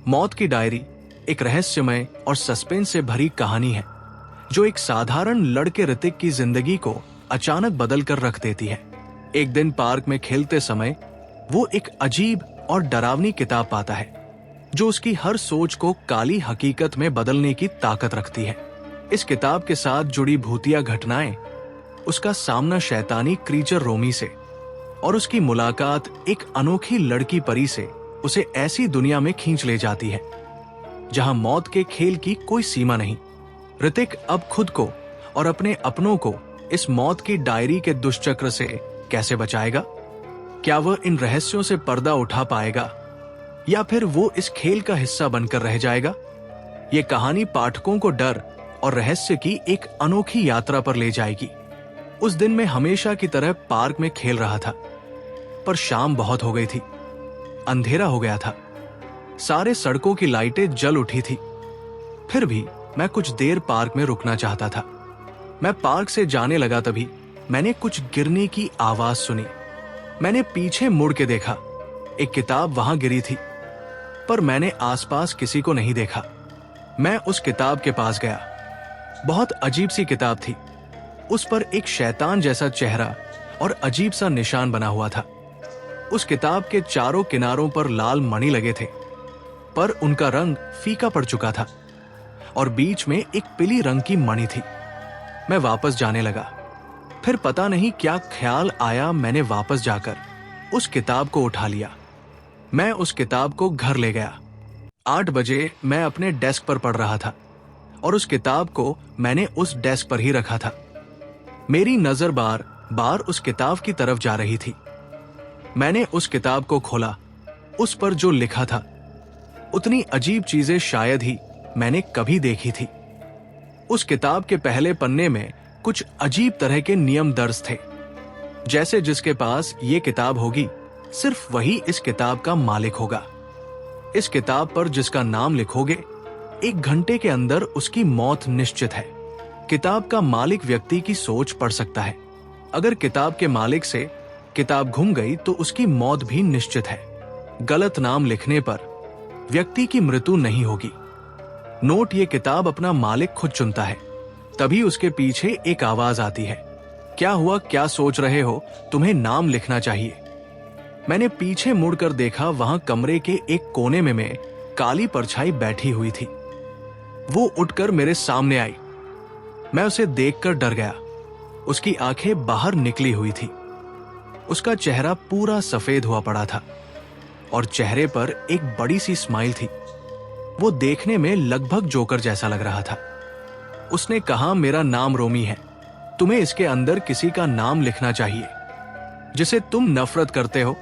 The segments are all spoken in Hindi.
मौत की डायरी एक रहस्यमय और सस्पेंस से भरी कहानी है जो एक साधारण लड़के ऋतिक की जिंदगी को अचानक बदल कर रख देती है। एक दिन पार्क में खेलते समय वो एक अजीब और डरावनी किताब पाता है जो उसकी हर सोच को काली हकीकत में बदलने की ताकत रखती है। इस किताब के साथ जुड़ी भूतिया घटनाएं, उसका सामना शैतानी क्रीचर रोमी से और उसकी मुलाकात एक अनोखी लड़की परी से उसे ऐसी दुनिया में खींच ले जाती है जहां मौत के खेल की कोई सीमा नहीं। ऋतिक अब खुद को और अपने अपनों को इस मौत की डायरी के दुष्चक्र से कैसे बचाएगा? क्या वह इन रहस्यों से पर्दा उठा पाएगा या फिर वो इस खेल का हिस्सा बनकर रह जाएगा? ये कहानी पाठकों को डर और रहस्य की एक अनोखी यात्रा पर ले जाएगी। उस दिन मैं हमेशा की तरह पार्क में खेल रहा था, पर शाम बहुत हो गई थी। अंधेरा हो गया था, सारे सड़कों की लाइटें जल उठी थी। फिर भी मैं कुछ देर पार्क में रुकना चाहता था। मैं पार्क से जाने लगा तभी मैंने कुछ गिरने की आवाज सुनी। मैंने पीछे मुड़ के देखा, एक किताब वहां गिरी थी, पर मैंने आसपास किसी को नहीं देखा। मैं उस किताब के पास गया। बहुत अजीब सी किताब थी। उस पर एक शैतान जैसा चेहरा और अजीब सा निशान बना हुआ था। उस किताब के चारों किनारों पर लाल मणि लगे थे, पर उनका रंग फीका पड़ चुका था और बीच में एक पीली रंग की मणि थी। मैं वापस जाने लगा। फिर पता नहीं क्या ख्याल आया, मैंने वापस जाकर उस किताब को उठा लिया। मैं उस किताब को घर ले गया। 8 बजे मैं अपने डेस्क पर पढ़ रहा था और उस किताब को मैंने उस डेस्क पर ही रखा था। मेरी नजर बार बार उस किताब की तरफ जा रही थी। मैंने उस किताब को खोला। उस पर जो लिखा था, उतनी अजीब चीजें शायद ही मैंने कभी देखी थी। उस किताब के पहले पन्ने में कुछ अजीब तरह के नियम दर्ज थे, जैसे जिसके पास ये किताब होगी सिर्फ वही इस किताब का मालिक होगा। इस किताब पर जिसका नाम लिखोगे 1 घंटे के अंदर उसकी मौत निश्चित है। किताब का मालिक व्यक्ति की सोच पढ़ सकता है। अगर किताब के मालिक से किताब घुम गई तो उसकी मौत भी निश्चित है। गलत नाम लिखने पर व्यक्ति की मृत्यु नहीं होगी। नोट, ये किताब अपना मालिक खुद चुनता है। तभी उसके पीछे एक आवाज आती है, क्या हुआ, क्या सोच रहे हो, तुम्हें नाम लिखना चाहिए। मैंने पीछे मुड़कर देखा, वहां कमरे के एक कोने में मैं काली परछाई बैठी हुई थी। वो उठकर मेरे सामने आई। मैं उसे देखकर डर गया। उसकी आंखें बाहर निकली हुई थी। उसका चेहरा पूरा सफेद हुआ पड़ा था और चेहरे पर एक बड़ी सी स्माइल थी। वो देखने में लगभग जोकर जैसा लग रहा था। उसने कहा, मेरा नाम रोमी है। तुम्हें इसके अंदर किसी का नाम लिखना चाहिए जिसे तुम नफरत करते हो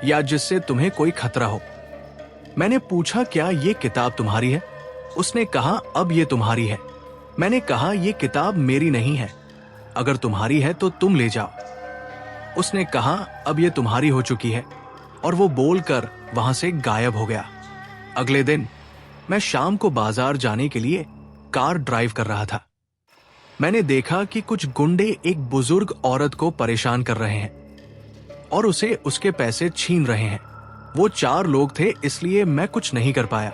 या जिससे तुम्हें कोई खतरा हो। मैंने पूछा, क्या ये किताब तुम्हारी है? उसने कहा, अब ये तुम्हारी है। मैंने कहा, ये किताब मेरी नहीं है। अगर तुम्हारी है तो तुम ले जाओ। उसने कहा, अब ये तुम्हारी हो चुकी है, और वो बोलकर वहां से गायब हो गया। अगले दिन मैं शाम को बाजार जाने के लिए कार ड्राइव कर रहा था। मैंने देखा कि कुछ गुंडे एक बुजुर्ग औरत को परेशान कर रहे हैं और उसे उसके पैसे छीन रहे हैं। वो 4 लोग थे, इसलिए मैं कुछ नहीं कर पाया।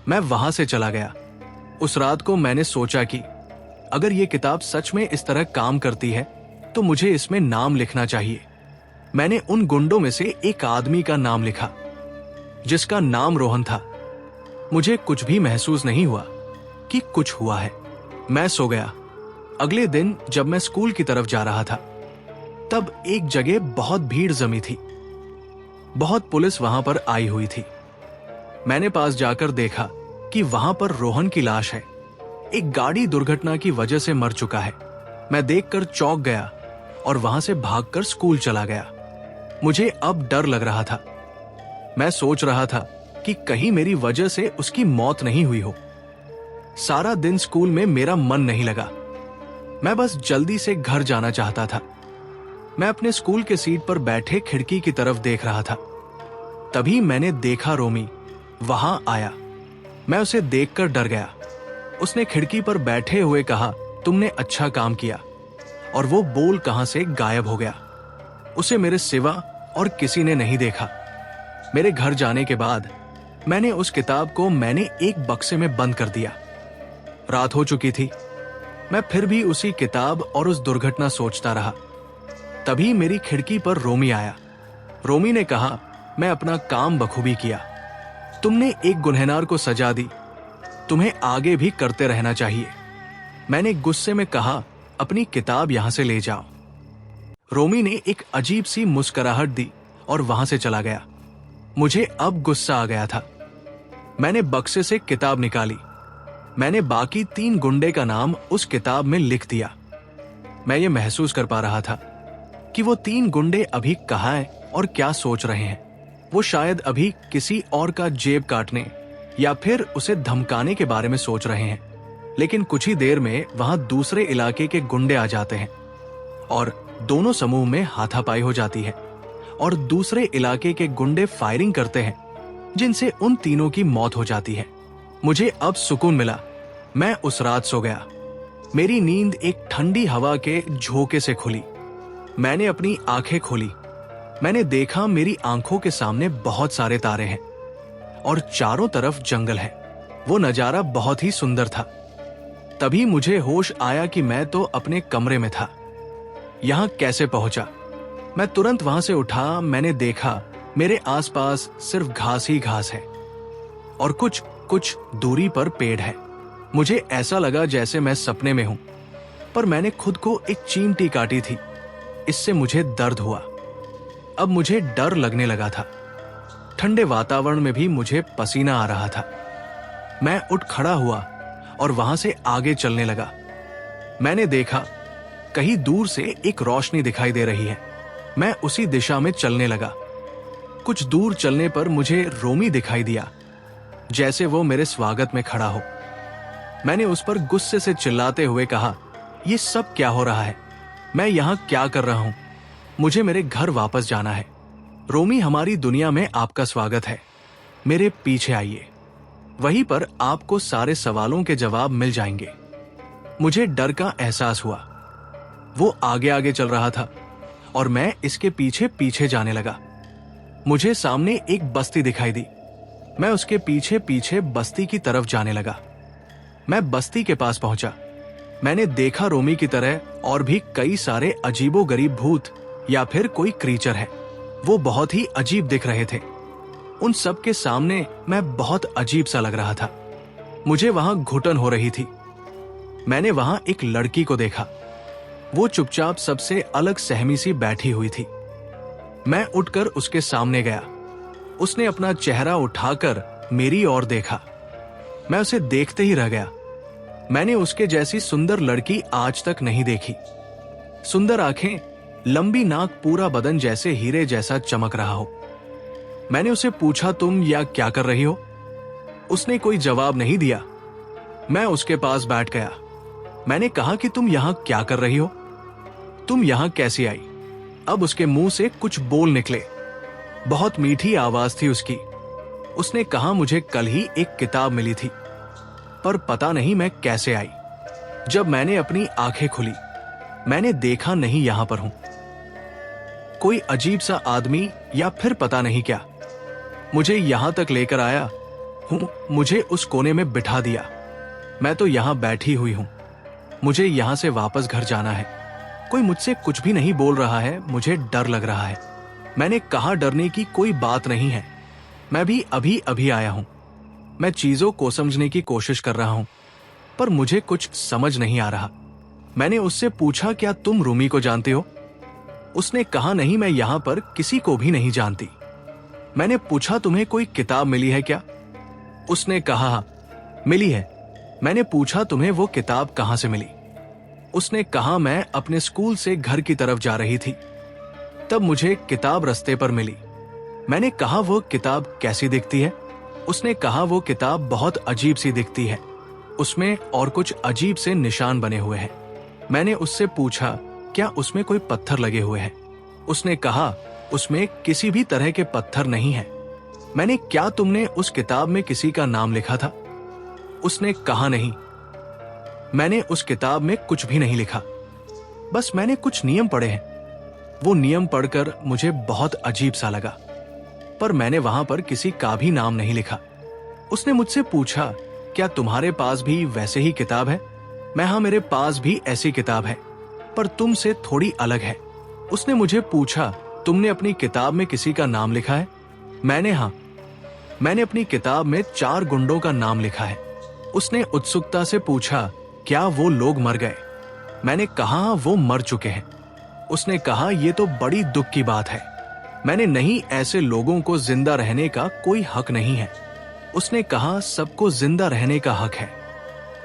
मैं वहां से चला गया। उस रात को मैंने सोचा कि अगर ये किताब सच में इस तरह काम करती है तो मुझे इसमें नाम लिखना चाहिए। मैंने उन गुंडों में से एक आदमी का नाम लिखा जिसका नाम रोहन था। मुझे कुछ भी महसूस नहीं हुआ कि कुछ हुआ है। मैं सो गया। अगले दिन जब मैं स्कूल की तरफ जा रहा था तब एक जगह बहुत भीड़ जमी थी। बहुत पुलिस वहां पर आई हुई थी। मैंने पास जाकर देखा कि वहां पर रोहन की लाश है। एक गाड़ी दुर्घटना की वजह से मर चुका है। मैं देखकर चौंक गया और वहां से भागकर स्कूल चला गया। मुझे अब डर लग रहा था। मैं सोच रहा था कि कहीं मेरी वजह से उसकी मौत नहीं हुई हो। सारा दिन स्कूल में मेरा मन नहीं लगा। मैं बस जल्दी से घर जाना चाहता था। मैं अपने स्कूल के सीट पर बैठे खिड़की की तरफ देख रहा था। तभी मैंने देखा रोमी वहां आया। मैं उसे देखकर डर गया। उसने खिड़की पर बैठे हुए कहा, तुमने अच्छा काम किया, और वो बोल कहां से गायब हो गया। उसे मेरे सिवा और किसी ने नहीं देखा। मेरे घर जाने के बाद मैंने उस किताब को एक बक्से में बंद कर दिया। रात हो चुकी थी। मैं फिर भी उसी किताब और उस दुर्घटना सोचता रहा। तभी मेरी खिड़की पर रोमी आया। रोमी ने कहा, मैं अपना काम बखूबी किया। तुमने एक गुनहगार को सजा दी, तुम्हें आगे भी करते रहना चाहिए। मैंने गुस्से में कहा, अपनी किताब यहां से ले जाओ। रोमी ने एक अजीब सी मुस्कुराहट दी और वहां से चला गया। मुझे अब गुस्सा आ गया था। मैंने बक्से से किताब निकाली। मैंने बाकी 3 गुंडे का नाम उस किताब में लिख दिया। मैं ये महसूस कर पा रहा था कि वो 3 गुंडे अभी कहाँ हैं और क्या सोच रहे हैं। वो शायद अभी किसी और का जेब काटने या फिर उसे धमकाने के बारे में सोच रहे हैं। लेकिन कुछ ही देर में वहां दूसरे इलाके के गुंडे आ जाते हैं और दोनों समूह में हाथापाई हो जाती है और दूसरे इलाके के गुंडे फायरिंग करते हैं, जिनसे उन तीनों की मौत हो जाती है। मुझे अब सुकून मिला। मैं उस रात सो गया। मेरी नींद एक ठंडी हवा के झोंके से खुली। मैंने अपनी आंखें खोली। मैंने देखा मेरी आंखों के सामने बहुत सारे तारे हैं और चारों तरफ जंगल है। वो नजारा बहुत ही सुंदर था। तभी मुझे होश आया कि मैं तो अपने कमरे में था। यहां कैसे पहुंचा? मैं तुरंत वहां से उठा। मैंने देखा मेरे आसपास सिर्फ घास ही घास है और कुछ दूरी पर पेड़ है। मुझे ऐसा लगा जैसे मैं सपने में हूं, पर मैंने खुद को एक चींटी काटी थी। इससे मुझे दर्द हुआ। अब मुझे डर लगने लगा था। ठंडे वातावरण में भी मुझे पसीना आ रहा था। मैं उठ खड़ा हुआ और वहां से आगे चलने लगा। मैंने देखा कहीं दूर से एक रोशनी दिखाई दे रही है। मैं उसी दिशा में चलने लगा। कुछ दूर चलने पर मुझे रोमी दिखाई दिया, जैसे वो मेरे स्वागत में खड़ा हो। मैंने उस पर गुस्से से चिल्लाते हुए कहा, ये सब क्या हो रहा है? मैं यहां क्या कर रहा हूं? मुझे मेरे घर वापस जाना है। रोमी, हमारी दुनिया में आपका स्वागत है। मेरे पीछे आइए। वहीं पर आपको सारे सवालों के जवाब मिल जाएंगे। मुझे डर का एहसास हुआ। वो आगे आगे चल रहा था और मैं इसके पीछे पीछे जाने लगा। मुझे सामने एक बस्ती दिखाई दी। मैं उसके पीछे पीछे बस्ती की तरफ जाने लगा। मैं बस्ती के पास पहुंचा। मैंने देखा रोमी की तरह और भी कई सारे अजीबोगरीब भूत या फिर कोई क्रीचर है। वो बहुत ही अजीब दिख रहे थे। उन सब के सामने मैं बहुत अजीब सा लग रहा था। मुझे वहां घुटन हो रही थी। मैंने वहां एक लड़की को देखा। वो चुपचाप सबसे अलग सहमी सी बैठी हुई थी। मैं उठकर उसके सामने गया। उसने अपना चेहरा उठाकर मेरी ओर देखा। मैं उसे देखते ही रह गया। मैंने उसके जैसी सुंदर लड़की आज तक नहीं देखी। सुंदर आंखें, लंबी नाक, पूरा बदन जैसे हीरे जैसा चमक रहा हो। मैंने उसे पूछा, तुम यह क्या कर रही हो? उसने कोई जवाब नहीं दिया। मैं उसके पास बैठ गया। मैंने कहा कि तुम यहां क्या कर रही हो? तुम यहां कैसे आई? अब उसके मुंह से कुछ बोल निकले। बहुत मीठी आवाज थी उसकी। उसने कहा, मुझे कल ही एक किताब मिली थी, पर पता नहीं मैं कैसे आई। जब मैंने अपनी आंखें खुली, मैंने देखा नहीं यहां पर हूं। कोई अजीब सा आदमी या फिर पता नहीं क्या मुझे यहां तक लेकर आया हूं। मुझे उस कोने में बिठा दिया। मैं तो यहां बैठी हुई हूं। मुझे यहां से वापस घर जाना है। कोई मुझसे कुछ भी नहीं बोल रहा है। मुझे डर लग रहा है। मैंने कहा, डरने की कोई बात नहीं है। मैं भी अभी अभी आया हूं। मैं चीजों को समझने की कोशिश कर रहा हूं, पर मुझे कुछ समझ नहीं आ रहा। मैंने उससे पूछा, क्या तुम रूमी को जानते हो? उसने कहा, नहीं, मैं यहां पर किसी को भी नहीं जानती। मैंने पूछा, तुम्हें कोई किताब मिली है क्या? उसने कहा, मिली है। मैंने पूछा, तुम्हें वो किताब कहां से मिली? उसने कहा, मैं अपने स्कूल से घर की तरफ जा रही थी, तब मुझे किताब रास्ते पर मिली। मैंने कहा, वो किताब कैसी दिखती है? उसने कहा, वो किताब बहुत अजीब सी दिखती है। उसमें और कुछ अजीब से निशान बने हुए हैं। मैंने उससे पूछा, क्या उसमें कोई पत्थर लगे हुए हैं? उसने कहा, उसमें किसी भी तरह के पत्थर नहीं है। मैंने, क्या तुमने उस किताब में किसी का नाम लिखा था? उसने कहा, नहीं, मैंने उस किताब में कुछ भी नहीं लिखा। बस मैंने कुछ नियम पढ़े हैं। वो नियम पढ़कर मुझे बहुत अजीब सा लगा, पर मैंने वहां पर किसी का भी नाम नहीं लिखा। उसने मुझसे पूछा, क्या तुम्हारे पास भी वैसे ही किताब है? मैं, हाँ, मेरे पास भी ऐसी किताब है, पर तुमसे थोड़ी अलग है। उसने मुझे पूछा, तुमने अपनी किताब में किसी का नाम लिखा है? मैंने, हाँ, मैंने अपनी किताब में 4 गुंडों का नाम लिखा है। उसने उत्सुकता से पूछा, क्या वो लोग मर गए? मैंने कहा, वो मर चुके हैं। उसने कहा, ये तो बड़ी दुख की बात है। मैंने, नहीं, ऐसे लोगों को जिंदा रहने का कोई हक नहीं है। उसने कहा, सबको जिंदा रहने का हक है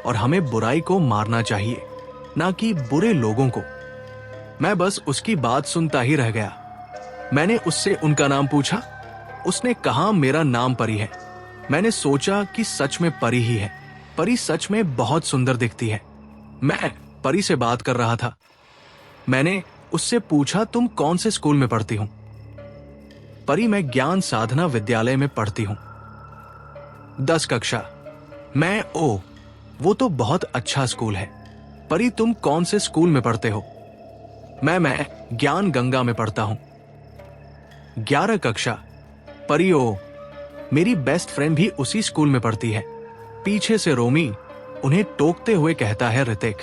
और हमें बुराई को मारना चाहिए, ना कि बुरे लोगों को। मैं बस उसकी बात सुनता ही रह गया। मैंने उससे उनका नाम पूछा। उसने कहा, मेरा नाम परी है। मैंने सोचा कि सच में परी ही है। परी सच में बहुत सुंदर दिखती है। मैं परी से बात कर रहा था। मैंने उससे पूछा, तुम कौन से स्कूल में पढ़ती हूं? परी, मैं ज्ञान साधना विद्यालय में पढ़ती हूं, 10 कक्षा। मैं, ओ, वो तो बहुत अच्छा स्कूल है। परी, तुम कौन से स्कूल में पढ़ते हो? मैं ज्ञान गंगा में पढ़ता हूं, 11 कक्षा। परी, ओ, मेरी बेस्ट फ्रेंड भी उसी स्कूल में पढ़ती है। पीछे से रोमी उन्हें टोकते हुए कहता है, ऋतिक,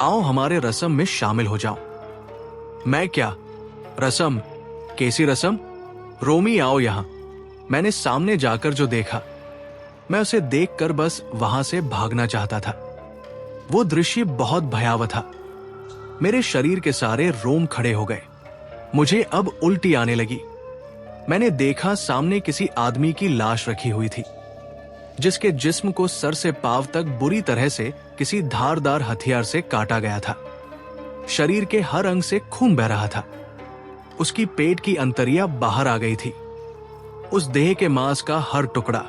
आओ हमारे रस्म में शामिल हो जाओ। मैं, क्या रस्म? कैसी रस्म? रोमी, आओ यहां। मैंने सामने जाकर जो देखा, मैं उसे देखकर बस वहां से भागना चाहता था। वो दृश्य बहुत भयावह था। मेरे शरीर के सारे रोम खड़े हो गए। मुझे अब उल्टी आने लगी। मैंने देखा, सामने किसी आदमी की लाश रखी हुई थी, जिसके जिस्म को सर से पांव तक बुरी तरह से किसी धारदार हथियार से काटा गया था। शरीर के हर अंग से खून बह रहा था। उसकी पेट की अंतरिया बाहर आ गई थी। उस देह के मांस का हर टुकड़ा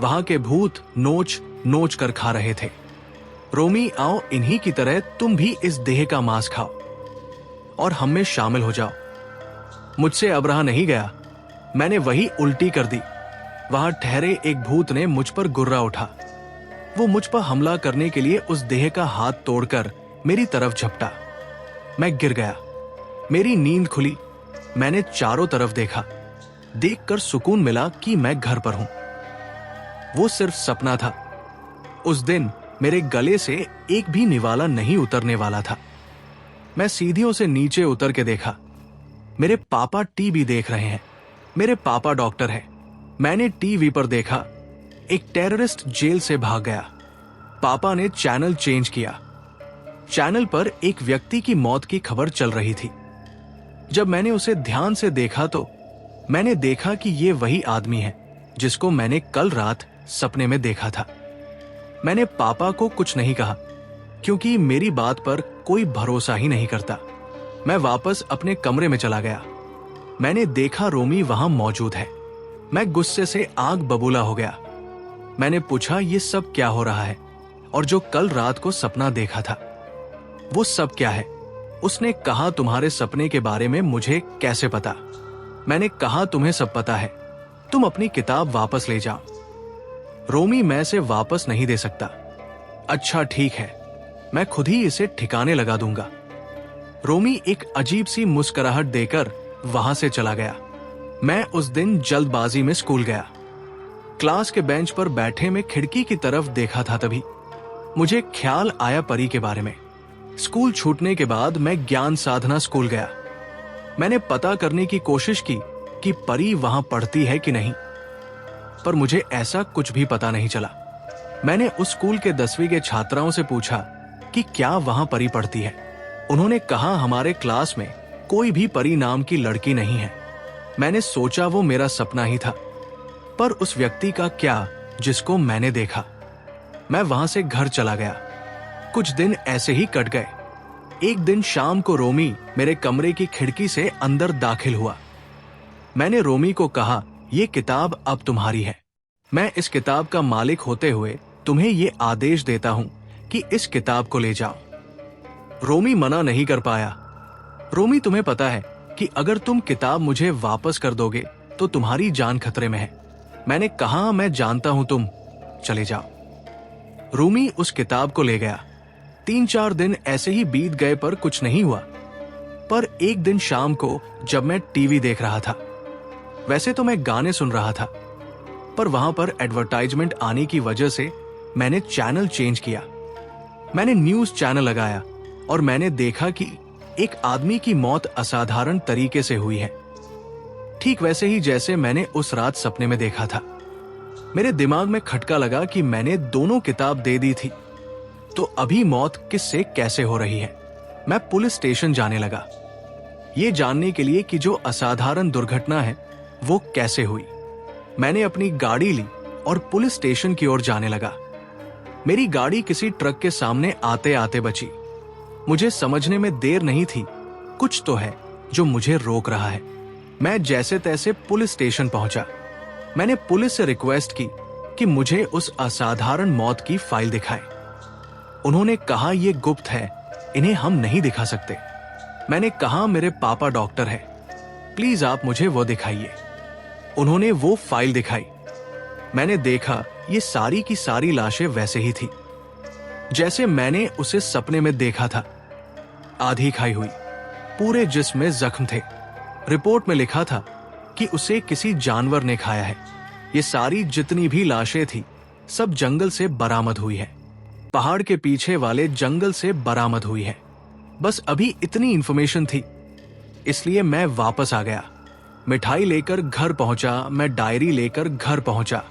वहां के भूत नोच नोच कर खा रहे थे। रोमी, आओ, इन्हीं की तरह तुम भी इस देह का मांस खाओ और हम में शामिल हो जाओ। मुझसे अब रहा नहीं गया। मैंने वही उल्टी कर दी। वहां ठहरे एक भूत ने मुझ पर गुर्रा उठा। वो मुझ पर हमला करने के लिए उस देह का हाथ तोड़कर मेरी तरफ झपटा। मैं गिर गया। मेरी नींद खुली। मैंने चारों तरफ देखा। देखकर सुकून मिला कि मैं घर पर हूं। वो सिर्फ सपना था। उस दिन मेरे गले से एक भी निवाला नहीं उतरने वाला था। मैं सीढ़ियों से नीचे उतर के देखा। मेरे पापा टीवी देख रहे हैं। मेरे पापा डॉक्टर हैं। मैंने टीवी पर देखा, एक टेररिस्ट जेल से भाग गया। पापा ने चैनल चेंज किया। चैनल पर एक व्यक्ति की मौत की खबर चल रही थी। जब मैंने उसे ध्यान से देखा तो मैंने देखा कि ये वही आदमी है जिसको मैंने कल रात सपने में देखा था। मैंने पापा को कुछ नहीं कहा, क्योंकि मेरी बात पर कोई भरोसा ही नहीं करता। मैं वापस अपने कमरे में चला गया। मैंने देखा रोमी वहां मौजूद है। मैं गुस्से से आग बबूला हो गया। मैंने पूछा, ये सब क्या हो रहा है? और जो कल रात को सपना देखा था, वो सब क्या है? उसने कहा, तुम्हारे सपने के बारे में मुझे कैसे पता? मैंने कहा, तुम्हें सब पता है। तुम अपनी किताब वापस ले जाओ। रोमी, मैं इसे वापस नहीं दे सकता। अच्छा ठीक है, मैं खुद ही इसे ठिकाने लगा दूंगा। रोमी एक अजीब सी मुस्कुराहट देकर वहां से चला गया। मैं उस दिन जल्दबाजी में स्कूल गया। क्लास के बेंच पर बैठे मैं खिड़की की तरफ देखा था। तभी मुझे ख्याल आया परी के बारे में। स्कूल छूटने के बाद मैं ज्ञान साधना स्कूल गया। मैंने पता करने की कोशिश की कि परी वहां पढ़ती है कि नहीं, पर मुझे ऐसा कुछ भी पता नहीं चला। मैंने उस स्कूल के 10वीं के छात्राओं से पूछा कि क्या वहां परी पढ़ती है। उन्होंने कहा, हमारे क्लास में कोई भी परी नाम की लड़की नहीं है। मैंने सोचा वो मेरा सपना ही था, पर उस व्यक्ति का क्या जिसको मैंने देखा। मैं वहां से घर चला गया। कुछ दिन ऐसे ही कट गए। एक दिन शाम को रोमी मेरे कमरे की खिड़की से अंदर दाखिल हुआ। मैंने रोमी को कहा, ये किताब अब तुम्हारी है। मैं इस किताब का मालिक होते हुए तुम्हें ये आदेश देता हूं कि इस किताब को ले जाओ। रोमी मना नहीं कर पाया। रोमी, तुम्हें पता है कि अगर तुम किताब मुझे वापस कर दोगे तो तुम्हारी जान खतरे में है। मैंने कहा, मैं जानता हूं, तुम चले जाओ। रोमी उस किताब को ले गया। 3-4 दिन ऐसे ही बीत गए पर कुछ नहीं हुआ। पर एक दिन शाम को जब मैं टीवी देख रहा था, वैसे तो मैं गाने सुन रहा था, पर वहां पर एडवर्टाइजमेंट आने की वजह से मैंने चैनल चेंज किया। मैंने न्यूज चैनल लगाया और मैंने देखा कि एक आदमी की मौत असाधारण तरीके से हुई है, ठीक वैसे ही जैसे मैंने उस रात सपने में देखा था। मेरे दिमाग में खटका लगा कि मैंने दोनों किताब दे दी थी, तो अभी मौत किससे कैसे हो रही है। मैं पुलिस स्टेशन जाने लगा, ये जानने के लिए कि जो असाधारण दुर्घटना है वो कैसे हुई। मैंने अपनी गाड़ी ली और पुलिस स्टेशन की ओर जाने लगा। मेरी गाड़ी किसी ट्रक के सामने आते आते बची। मुझे समझने में देर नहीं थी, कुछ तो है जो मुझे रोक रहा है। मैं जैसे तैसे पुलिस स्टेशन पहुंचा। मैंने पुलिस से रिक्वेस्ट की कि मुझे उस असाधारण मौत की फाइल दिखाएं। उन्होंने कहा यह गुप्त है, इन्हें हम नहीं दिखा सकते। मैंने कहा मेरे पापा डॉक्टर है, प्लीज आप मुझे वो दिखाइए। उन्होंने वो फाइल दिखाई। मैंने देखा ये सारी की सारी लाशें वैसे ही थी जैसे मैंने उसे सपने में देखा था। आधी खाई हुई, पूरे जिस्म में जख्म थे। रिपोर्ट में लिखा था कि उसे किसी जानवर ने खाया है। ये सारी जितनी भी लाशें थी सब जंगल से बरामद हुई है, पहाड़ के पीछे वाले जंगल से बरामद हुई है। बस अभी इतनी इंफॉर्मेशन थी, इसलिए मैं वापस आ गया। मिठाई लेकर घर पहुंचा, मैं डायरी लेकर घर पहुंचा।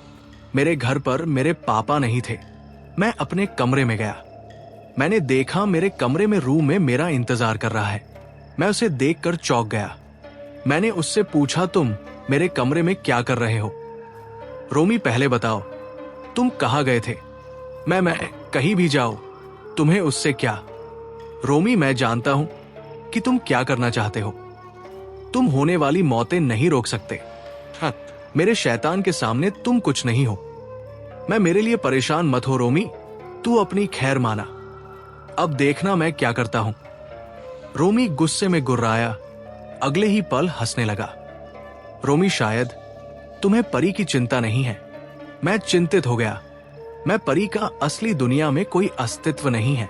मेरे घर पर मेरे पापा नहीं थे। मैं अपने कमरे में गया। मैंने देखा मेरे कमरे में रूम में मेरा इंतजार कर रहा है। मैं उसे देखकर चौंक गया। मैंने उससे पूछा, तुम मेरे कमरे में क्या कर रहे हो? रोमी, पहले बताओ तुम कहाँ गए थे? मैं कहीं भी जाओ, तुम्हें उससे क्या? रोमी, मैं जानता हूं कि तुम क्या करना चाहते हो। तुम होने वाली मौतें नहीं रोक सकते। हाँ, मेरे शैतान के सामने तुम कुछ नहीं हो। मैं मेरे लिए परेशान मत हो रोमी, तू अपनी खैर माना। अब देखना मैं क्या करता हूं। रोमी गुस्से में गुर्राया, अगले ही पल हंसने लगा। रोमी, शायद तुम्हें परी की चिंता नहीं है। मैं चिंतित हो गया। मैं परी का असली दुनिया में कोई अस्तित्व नहीं है।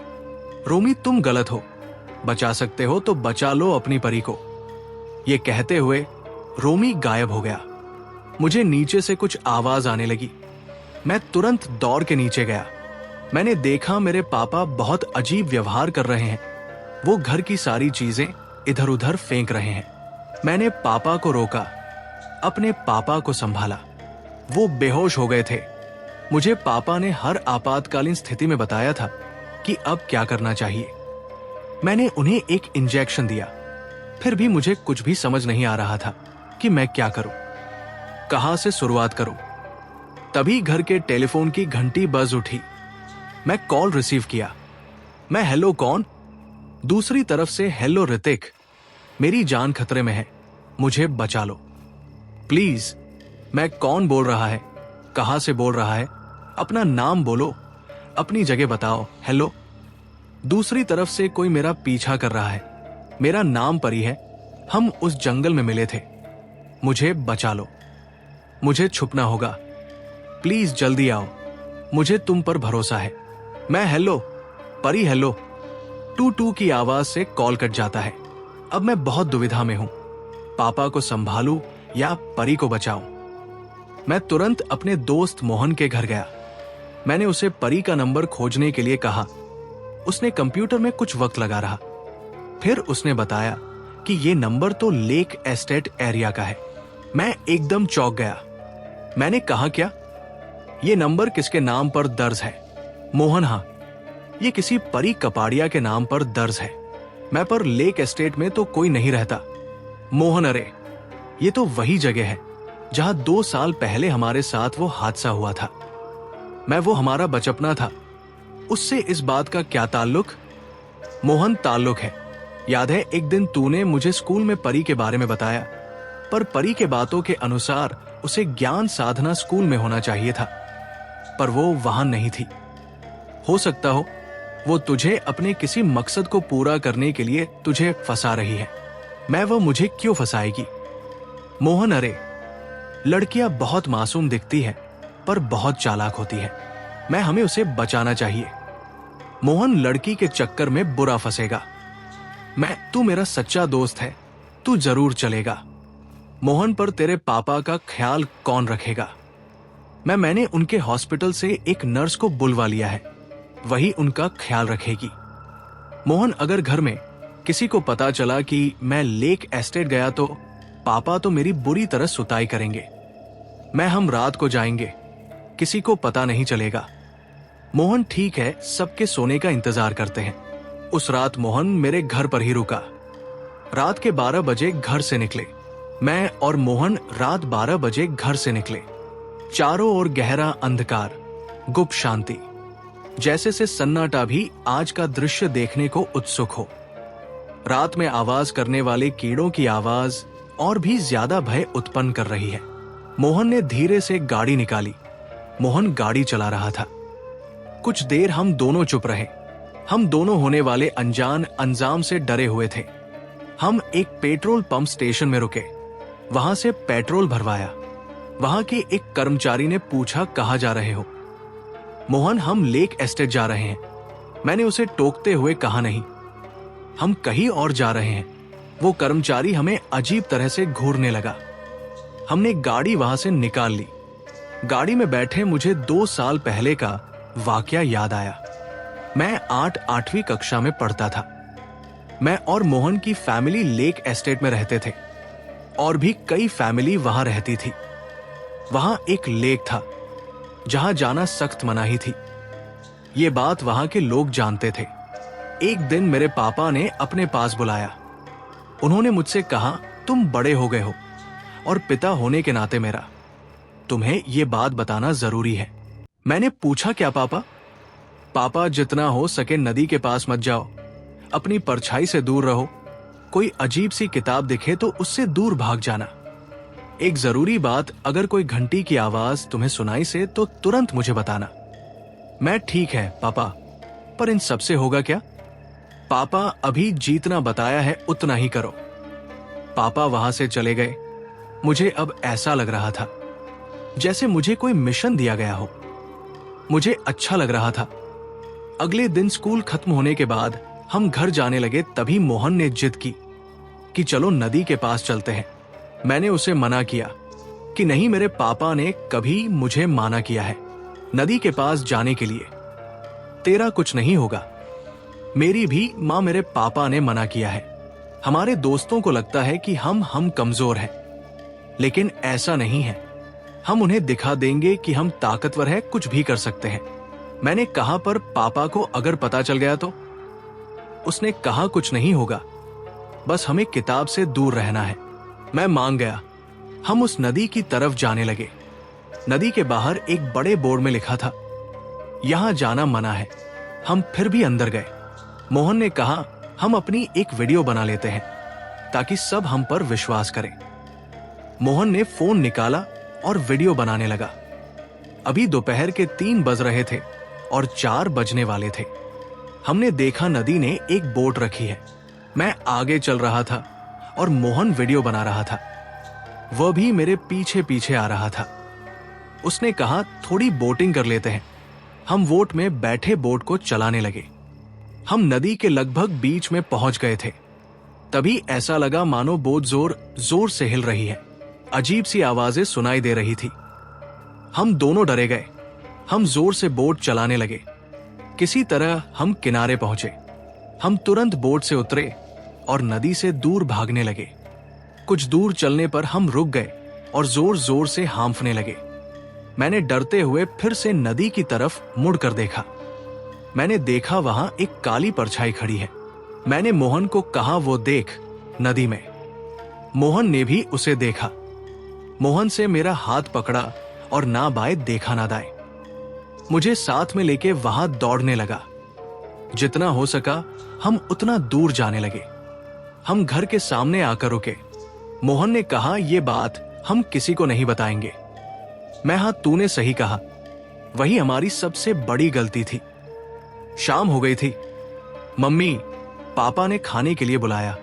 रोमी, तुम गलत हो। बचा सकते हो तो बचा लो अपनी परी को। ये कहते हुए रोमी गायब हो गया। मुझे नीचे से कुछ आवाज आने लगी। मैं तुरंत दौड़ के नीचे गया। मैंने देखा मेरे पापा बहुत अजीब व्यवहार कर रहे हैं। वो घर की सारी चीजें इधर उधर फेंक रहे हैं। मैंने पापा को रोका, अपने पापा को संभाला। वो बेहोश हो गए थे। मुझे पापा ने हर आपातकालीन स्थिति में बताया था कि अब क्या करना चाहिए। मैंने उन्हें एक इंजेक्शन दिया, फिर भी मुझे कुछ भी समझ नहीं आ रहा था कि मैं क्या करूं, कहां से शुरुआत करूं। तभी घर के टेलीफोन की घंटी बज उठी। मैं कॉल रिसीव किया। मैं, हेलो, कौन? दूसरी तरफ से, हेलो ऋतिक, मेरी जान खतरे में है, मुझे बचा लो प्लीज। मैं, कौन बोल रहा है? कहां से बोल रहा है? अपना नाम बोलो, अपनी जगह बताओ। हेलो। दूसरी तरफ से कोई मेरा पीछा कर रहा है। मेरा नाम परी है, हम उस जंगल में मिले थे, मुझे बचा लो, मुझे छुपना होगा, प्लीज जल्दी आओ, मुझे तुम पर भरोसा है। मैं, हेलो परी, हेलो। टू टू की आवाज से कॉल कट जाता है। अब मैं बहुत दुविधा में हूं, पापा को संभालूं या परी को बचाऊं। मैं तुरंत अपने दोस्त मोहन के घर गया। मैंने उसे परी का नंबर खोजने के लिए कहा। उसने कंप्यूटर में कुछ वक्त लगा रहा, फिर उसने बताया कि ये नंबर तो लेक एस्टेट एरिया का है। मैं एकदम चौंक गया। मैंने कहा, क्या ये नंबर किसके नाम पर दर्ज है? मोहन, हाँ, ये किसी परी कपाड़िया के नाम पर दर्ज है। मैं, पर लेक एस्टेट में तो कोई नहीं रहता। मोहन, अरे ये तो वही जगह है जहां 2 साल पहले हमारे साथ वो हादसा हुआ था। मैं, वो हमारा बचपना था, उससे इस बात का क्या ताल्लुक? मोहन, ताल्लुक है। याद है एक दिन तूने मुझे स्कूल में परी के बारे में बताया, पर परी के बातों के अनुसार उसे ज्ञान साधना स्कूल में होना चाहिए था, पर वो वहां नहीं थी। हो सकता हो वो तुझे अपने किसी मकसद को पूरा करने के लिए तुझे फंसा रही है। मैं, वो मुझे क्यों फंसाएगी? मोहन, अरे लड़कियां बहुत मासूम दिखती है पर बहुत चालाक होती है। मैं, हमें उसे बचाना चाहिए। मोहन लड़की के चक्कर में बुरा फंसेगा। मैं, तू मेरा सच्चा दोस्त है, तू जरूर चलेगा। मोहन, पर तेरे पापा का ख्याल कौन रखेगा? मैंने उनके हॉस्पिटल से एक नर्स को बुलवा लिया है, वही उनका ख्याल रखेगी। मोहन, अगर घर में किसी को पता चला कि मैं लेक एस्टेट गया तो पापा तो मेरी बुरी तरह सुताई करेंगे। हम रात को जाएंगे, किसी को पता नहीं चलेगा। मोहन, ठीक है, सबके सोने का इंतजार करते हैं। उस रात मोहन मेरे घर पर ही रुका। रात के 12 बजे घर से निकले। मैं और मोहन रात 12 बजे घर से निकले। चारों ओर गहरा अंधकार, गुप्त शांति, जैसे से सन्नाटा भी आज का दृश्य देखने को उत्सुक हो। रात में आवाज करने वाले कीड़ों की आवाज और भी ज्यादा भय उत्पन्न कर रही है। मोहन ने धीरे से गाड़ी निकाली। मोहन गाड़ी चला रहा था। कुछ देर हम दोनों चुप रहे। हम दोनों होने वाले अनजान अंजाम से डरे हुए थे। हम एक पेट्रोल पंप स्टेशन में रुके, वहां से पेट्रोल भरवाया। वहां के एक कर्मचारी ने पूछा, कहाँ जा रहे हो? मोहन, हम लेक एस्टेट जा रहे हैं। मैंने उसे टोकते हुए कहा, नहीं, हम कहीं और जा रहे हैं। वो कर्मचारी हमें अजीब तरह से घूरने लगा। हमने गाड़ी वहां से निकाल ली। गाड़ी में बैठे मुझे 2 साल पहले का वाकया याद आया। मैं 8वीं कक्षा में पढ़ता था। मैं और मोहन की फैमिली लेक एस्टेट में रहते थे और भी कई फैमिली वहां रहती थी। वहां एक लेक था जहां जाना सख्त मनाही थी। ये बात वहां के लोग जानते थे। एक दिन मेरे पापा ने अपने पास बुलाया। उन्होंने मुझसे कहा, तुम बड़े हो गए हो और पिता होने के नाते मेरा तुम्हें ये बात बताना जरूरी है। मैंने पूछा, क्या पापा? पापा, जितना हो सके नदी के पास मत जाओ, अपनी परछाई से दूर रहो। कोई अजीब सी किताब दिखे तो उससे दूर भाग जाना। एक जरूरी बात, अगर कोई घंटी की आवाज तुम्हें सुनाई से तो तुरंत मुझे बताना। मैं, ठीक है पापा, पर इन सबसे होगा क्या? पापा, अभी जितना बताया है उतना ही करो। पापा वहां से चले गए। मुझे अब ऐसा लग रहा था जैसे मुझे कोई मिशन दिया गया हो। मुझे अच्छा लग रहा था। अगले दिन स्कूल खत्म होने के बाद हम घर जाने लगे। तभी मोहन ने जिद की कि चलो नदी के पास चलते हैं। मैंने उसे मना किया कि नहीं, मेरे पापा ने कभी मुझे माना किया है नदी के पास जाने के लिए। तेरा कुछ नहीं होगा। मेरी भी माँ, मेरे पापा ने मना किया है। हमारे दोस्तों को लगता है कि हम कमजोर हैं, लेकिन ऐसा नहीं है। हम उन्हें दिखा देंगे कि हम ताकतवर हैं, कुछ भी कर सकते हैं। मैंने कहा, पर पापा को अगर पता चल गया तो? उसने कहा, कुछ नहीं होगा, बस हमें किताब से दूर रहना है। मैं मान गया। हम उस नदी की तरफ जाने लगे। नदी के बाहर एक बड़े बोर्ड में लिखा था, यहां जाना मना है। हम फिर भी अंदर गए। मोहन ने कहा, हम अपनी एक वीडियो बना लेते हैं ताकि सब हम पर विश्वास करें। मोहन ने फोन निकाला और वीडियो बनाने लगा। अभी दोपहर के 3 बज रहे थे और 4 बजने वाले थे। हमने देखा नदी ने एक बोट रखी है। मैं आगे चल रहा था और मोहन वीडियो बना रहा था। वह भी मेरे पीछे पीछे आ रहा था। उसने कहा, थोड़ी बोटिंग कर लेते हैं। हम बोट में बैठे बोट को चलाने लगे। हम नदी के लगभग बीच में पहुंच गए थे। तभी ऐसा लगा मानो बोट जोर जोर से हिल रही है। अजीब सी आवाजें सुनाई दे रही थी। हम दोनों डरे गए। हम जोर से बोट चलाने लगे। किसी तरह हम किनारे पहुंचे। हम तुरंत बोट से उतरे और नदी से दूर भागने लगे। कुछ दूर चलने पर हम रुक गए और जोर जोर से हांफने लगे। मैंने डरते हुए फिर से नदी की तरफ मुड़कर देखा। मैंने देखा वहां एक काली परछाई खड़ी है। मैंने मोहन को कहा, वो देख नदी में। मोहन ने भी उसे देखा। मोहन से मेरा हाथ पकड़ा और ना बाएं देखा ना दाएं। मुझे साथ में लेके वहां दौड़ने लगा। जितना हो सका हम उतना दूर जाने लगे। हम घर के सामने आकर रुके। मोहन ने कहा, यह बात हम किसी को नहीं बताएंगे। मैं, हाँ, तूने सही कहा, वही हमारी सबसे बड़ी गलती थी। शाम हो गई थी। मम्मी पापा ने खाने के लिए बुलाया।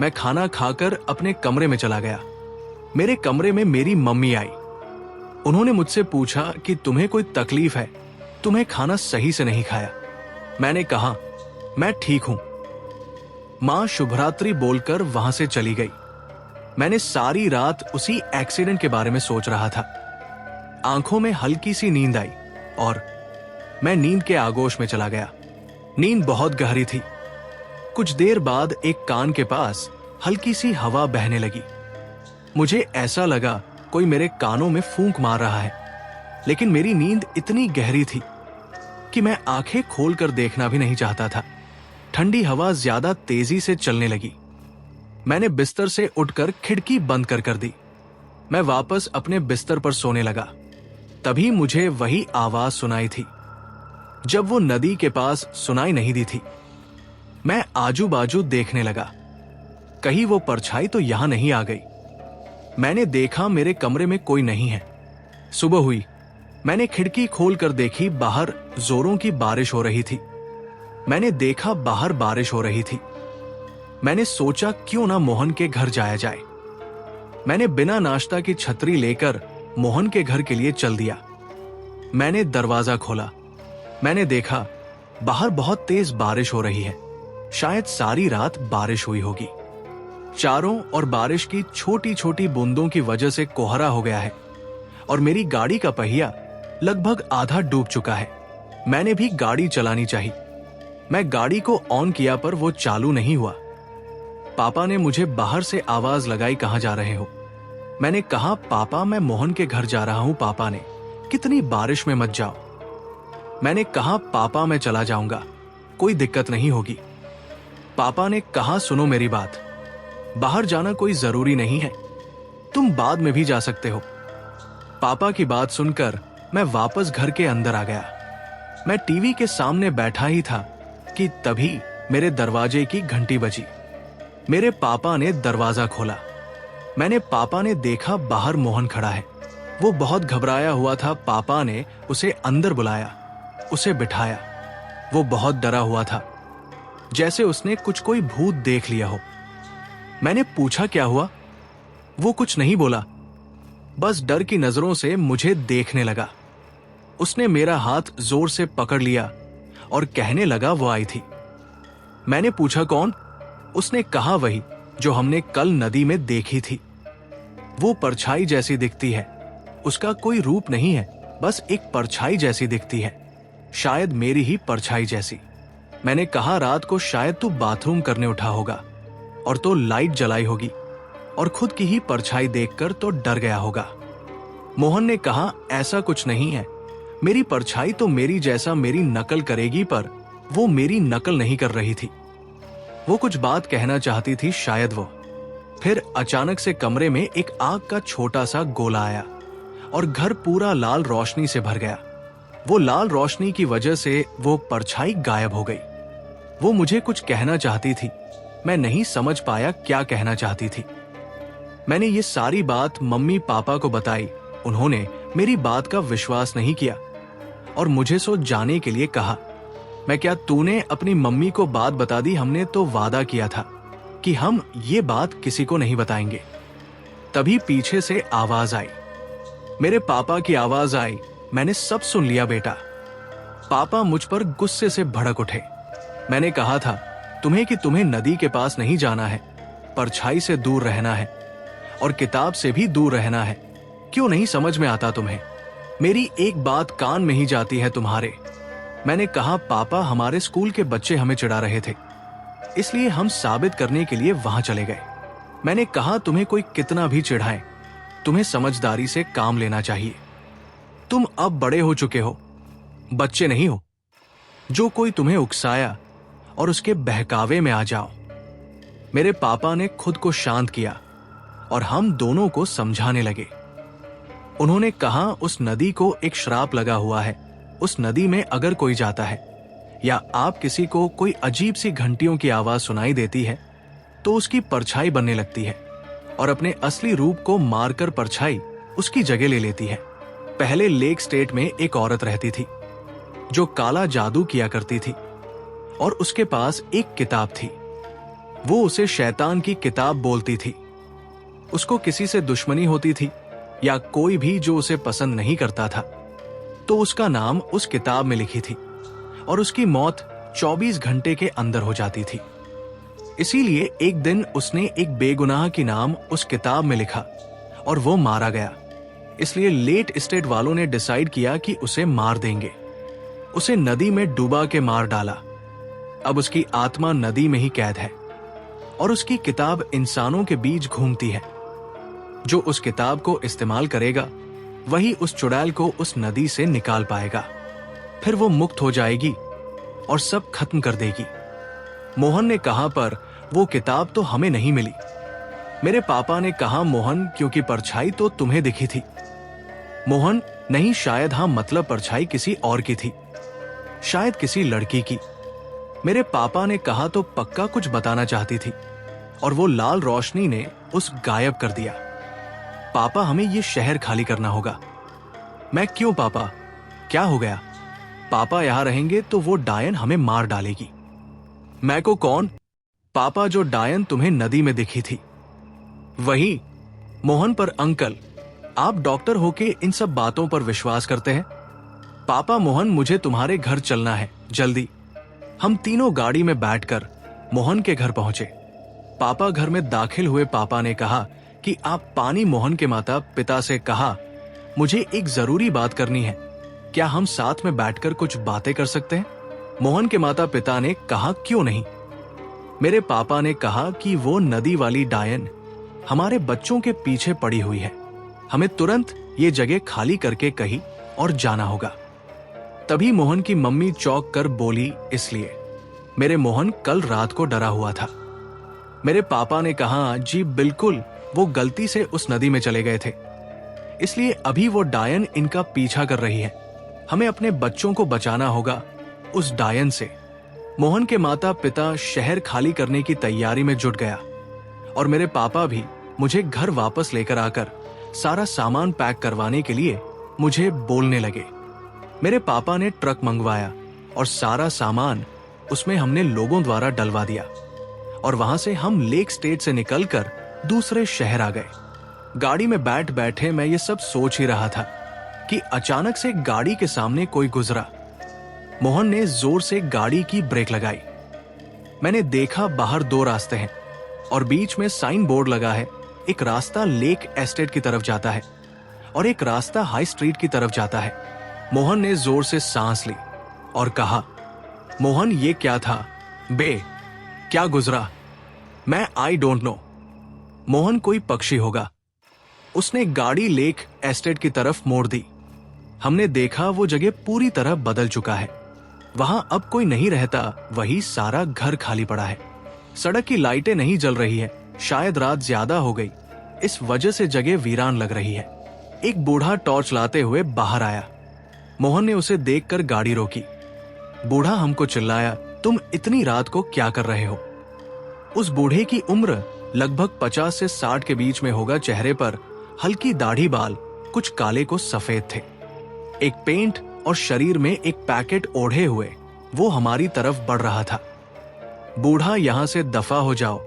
मैं खाना खाकर अपने कमरे में चला गया। मेरे कमरे में मेरी मम्मी आई। उन्होंने मुझसे पूछा कि तुम्हें कोई तकलीफ है, तुम्हें खाना सही से नहीं खाया। मैंने कहा, मैं ठीक हूं। मां शुभरात्रि बोलकर वहां से चली गई। मैंने सारी रात उसी एक्सीडेंट के बारे में सोच रहा था। आंखों में हल्की सी नींद आई और मैं नींद के आगोश में चला गया। नींद बहुत गहरी थी। कुछ देर बाद एक कान के पास हल्की सी हवा बहने लगी। मुझे ऐसा लगा कोई मेरे कानों में फूंक मार रहा है, लेकिन मेरी नींद इतनी गहरी थी कि मैं आंखें खोलकर देखना भी नहीं चाहता था। ठंडी हवा ज्यादा तेजी से चलने लगी। मैंने बिस्तर से उठकर खिड़की बंद कर दी। मैं वापस अपने बिस्तर पर सोने लगा। तभी मुझे वही आवाज सुनाई थी जब वो नदी के पास सुनाई नहीं दी थी। मैं आजू बाजू देखने लगा, कहीं वो परछाई तो यहां नहीं आ गई। मैंने देखा मेरे कमरे में कोई नहीं है। सुबह हुई। मैंने खिड़की खोलकर देखी, बाहर जोरों की बारिश हो रही थी। मैंने देखा बाहर बारिश हो रही थी। मैंने सोचा क्यों ना मोहन के घर जाया जाए। मैंने बिना नाश्ता की छतरी लेकर मोहन के घर के लिए चल दिया। मैंने दरवाजा खोला। मैंने देखा बाहर बहुत तेज बारिश हो रही है। शायद सारी रात बारिश हुई होगी। चारों और बारिश की छोटी छोटी बूंदों की वजह से कोहरा हो गया है और मेरी गाड़ी का पहिया लगभग आधा डूब चुका है। मैंने भी गाड़ी चलानी चाहिए। मैं गाड़ी को ऑन किया पर वो चालू नहीं हुआ। पापा ने मुझे बाहर से आवाज लगाई, कहां जा रहे हो? मैंने कहा, पापा मैं मोहन के घर जा रहा हूं। पापा ने, कितनी बारिश में मत जाओ। मैंने कहा, पापा मैं चला जाऊंगा, कोई दिक्कत नहीं होगी। पापा ने कहा, सुनो मेरी बात, बाहर जाना कोई जरूरी नहीं है, तुम बाद में भी जा सकते हो। पापा की बात सुनकर मैं वापस घर के अंदर आ गया। मैं टीवी के सामने बैठा ही था कि तभी मेरे दरवाजे की घंटी बजी। मेरे पापा ने दरवाजा खोला। मैंने पापा ने देखा बाहर मोहन खड़ा है। वो बहुत घबराया हुआ था। पापा ने उसे अंदर बुलाया, उसे बिठाया। वो बहुत डरा हुआ था, जैसे उसने कोई भूत देख लिया हो। मैंने पूछा, क्या हुआ? वो कुछ नहीं बोला, बस डर की नजरों से मुझे देखने लगा। उसने मेरा हाथ जोर से पकड़ लिया और कहने लगा, वो आई थी। मैंने पूछा, कौन? उसने कहा, वही जो हमने कल नदी में देखी थी। वो परछाई जैसी दिखती है। उसका कोई रूप नहीं है, बस एक परछाई जैसी दिखती है, शायद मेरी ही परछाई जैसी। मैंने कहा, रात को शायद तू बाथरूम करने उठा होगा और तो लाइट जलाई होगी और खुद की ही परछाई देखकर तो डर गया होगा। मोहन ने कहा, ऐसा कुछ नहीं है, मेरी परछाई तो मेरी जैसा मेरी नकल करेगी, पर वो मेरी नकल नहीं कर रही थी। वो कुछ बात कहना चाहती थी शायद वो। फिर अचानक से कमरे में एक आग का छोटा सा गोला आया और घर पूरा लाल रोशनी से भर गया। वो लाल रोशनी की वजह से वो परछाई गायब हो गई। वो मुझे कुछ कहना चाहती थी, मैं नहीं समझ पाया क्या कहना चाहती थी। मैंने ये सारी बात मम्मी पापा को बताई। उन्होंने मेरी बात का विश्वास नहीं किया और मुझे सो जाने के लिए कहा। मैं क्या, तूने अपनी मम्मी को बात बता दी? हमने तो वादा किया था कि हम ये बात किसी को नहीं बताएंगे। तभी पीछे से आवाज आई, मेरे पापा की आवाज आई, मैंने सब सुन लिया बेटा। पापा मुझ पर गुस्से से भड़क उठे। मैंने कहा था तुम्हें कि तुम्हें नदी के पास नहीं जाना है, परछाई से दूर रहना है और किताब से भी दूर रहना है। क्यों नहीं समझ में आता तुम्हें? मेरी एक बात कान में ही जाती है तुम्हारे। मैंने कहा, पापा हमारे स्कूल के बच्चे हमें चिढ़ा रहे थे, इसलिए हम साबित करने के लिए वहां चले गए। मैंने कहा, तुम्हें कोई कितना भी चिढ़ाए, तुम्हें समझदारी से काम लेना चाहिए। तुम अब बड़े हो चुके हो, बच्चे नहीं हो जो कोई तुम्हें उकसाया और उसके बहकावे में आ जाओ। मेरे पापा ने खुद को शांत किया और हम दोनों को समझाने लगे। उन्होंने कहा, उस नदी को एक श्राप लगा हुआ है। उस नदी में अगर कोई जाता है या आप किसी को कोई अजीब सी घंटियों की आवाज सुनाई देती है तो उसकी परछाई बनने लगती है और अपने असली रूप को मारकर परछाई उसकी जगह ले लेती है। पहले लेक स्टेट में एक औरत रहती थी जो काला जादू किया करती थी और उसके पास एक किताब थी। वो उसे शैतान की किताब बोलती थी। उसको किसी से दुश्मनी होती थी या कोई भी जो उसे पसंद नहीं करता था तो उसका नाम उस किताब में लिखी थी और उसकी मौत 24 घंटे के अंदर हो जाती थी। इसीलिए एक दिन उसने एक बेगुनाह की नाम उस किताब में लिखा और वो मारा गया। इसलिए लेट स्टेट वालों ने डिसाइड किया कि उसे मार देंगे। उसे नदी में डुबा के मार डाला। अब उसकी आत्मा नदी में ही कैद है और उसकी किताब इंसानों के बीच घूमती है। जो उस किताब को इस्तेमाल करेगा वही उस चुड़ैल को उस नदी से निकाल पाएगा। फिर वो मुक्त हो जाएगी और सब खत्म कर देगी। मोहन ने कहा, पर वो किताब तो हमें नहीं मिली। मेरे पापा ने कहा, मोहन, क्योंकि परछाई तो तुम्हें दिखी थी। मोहन, नहीं, शायद हाँ, मतलब परछाई किसी और की थी, शायद किसी लड़की की। मेरे पापा ने कहा, तो पक्का कुछ बताना चाहती थी और वो लाल रोशनी ने उस गायब कर दिया। पापा, हमें ये शहर खाली करना होगा। मैं, क्यों पापा, क्या हो गया? पापा, यहां रहेंगे तो वो डायन हमें मार डालेगी। मैं को कौन? पापा, जो डायन तुम्हें नदी में दिखी थी वही। मोहन, पर अंकल, आप डॉक्टर होके इन सब बातों पर विश्वास करते हैं? पापा, मोहन, मुझे तुम्हारे घर चलना है, जल्दी। हम तीनों गाड़ी में बैठकर मोहन के घर पहुंचे। पापा घर में दाखिल हुए। पापा ने कहा कि आप पानी मोहन के माता पिता से कहा, मुझे एक जरूरी बात करनी है, क्या हम साथ में बैठकर कुछ बातें कर सकते हैं? मोहन के माता पिता ने कहा, क्यों नहीं। मेरे पापा ने कहा कि वो नदी वाली डायन हमारे बच्चों के पीछे पड़ी हुई है, हमें तुरंत ये जगह खाली करके कहीं और जाना होगा। तभी मोहन की मम्मी चौंक कर बोली, इसलिए मेरे मोहन कल रात को डरा हुआ था। मेरे पापा ने कहा, जी बिल्कुल, वो गलती से उस नदी में चले गए थे, इसलिए अभी वो डायन इनका पीछा कर रही है। हमें अपने बच्चों को बचाना होगा उस डायन से। मोहन के माता पिता शहर खाली करने की तैयारी में जुट गया और मेरे पापा भी मुझे घर वापस लेकर आकर सारा सामान पैक करवाने के लिए मुझे बोलने लगे। मेरे पापा ने ट्रक मंगवाया और सारा सामान उसमें हमने लोगों द्वारा डलवा दिया और वहां से हम लेक स्टेट से निकलकर दूसरे शहर आ गए। गाड़ी में बैठे मैं ये सब सोच ही रहा था कि अचानक से गाड़ी के सामने कोई गुजरा। मोहन ने जोर से गाड़ी की ब्रेक लगाई। मैंने देखा बाहर दो रास्ते हैं और बीच में साइन बोर्ड लगा है। एक रास्ता लेक एस्टेट की तरफ जाता है और एक रास्ता हाई स्ट्रीट की तरफ जाता है। मोहन ने जोर से सांस ली और कहा, मोहन, ये क्या था बे? क्या गुजरा? मैं, आई डोंट नो। मोहन, कोई पक्षी होगा। उसने गाड़ी लेक एस्टेट की तरफ मोड़ दी। हमने देखा वो जगह पूरी तरह बदल चुका है। वहां अब कोई नहीं रहता, वही सारा घर खाली पड़ा है। सड़क की लाइटें नहीं जल रही है, शायद रात ज्यादा हो गई, इस वजह से जगह वीरान लग रही है। एक बूढ़ा टॉर्च लाते हुए बाहर आया। मोहन ने उसे देखकर गाड़ी रोकी। बूढ़ा हमको चिल्लाया, तुम इतनी रात को क्या कर रहे हो? उस बूढ़े की उम्र लगभग 50 से 60 के बीच में होगा। चेहरे पर हल्की दाढ़ी, बाल कुछ काले को सफेद थे। एक पेंट और शरीर में एक पैकेट ओढ़े हुए वो हमारी तरफ बढ़ रहा था। बूढ़ा, यहां से दफा हो जाओ,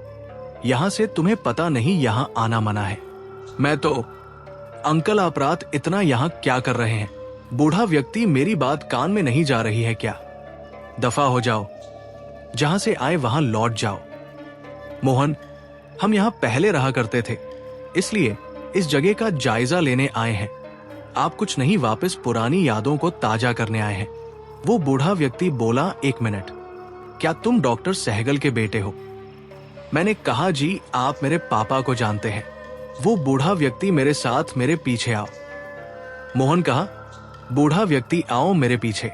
यहां से तुम्हें पता नहीं यहां आना मना है। मैं तो, अंकल, आप रात इतना यहां क्या कर रहे हैं? बूढ़ा व्यक्ति, मेरी बात कान में नहीं जा रही है क्या? दफा हो जाओ, जहां से आए वहां लौट जाओ। मोहन, हम यहां पहले रहा करते थे, इसलिए इस जगह का जायजा लेने आए हैं। आप कुछ नहीं, वापस पुरानी यादों को ताजा करने आए हैं। वो बूढ़ा व्यक्ति बोला, एक मिनट, क्या तुम डॉक्टर सहगल के बेटे हो? मैंने कहा, जी, आप मेरे पापा को जानते हैं। वो बूढ़ा व्यक्ति, मेरे साथ, मेरे पीछे आओ। मोहन कहा, बूढ़ा व्यक्ति, आओ मेरे पीछे।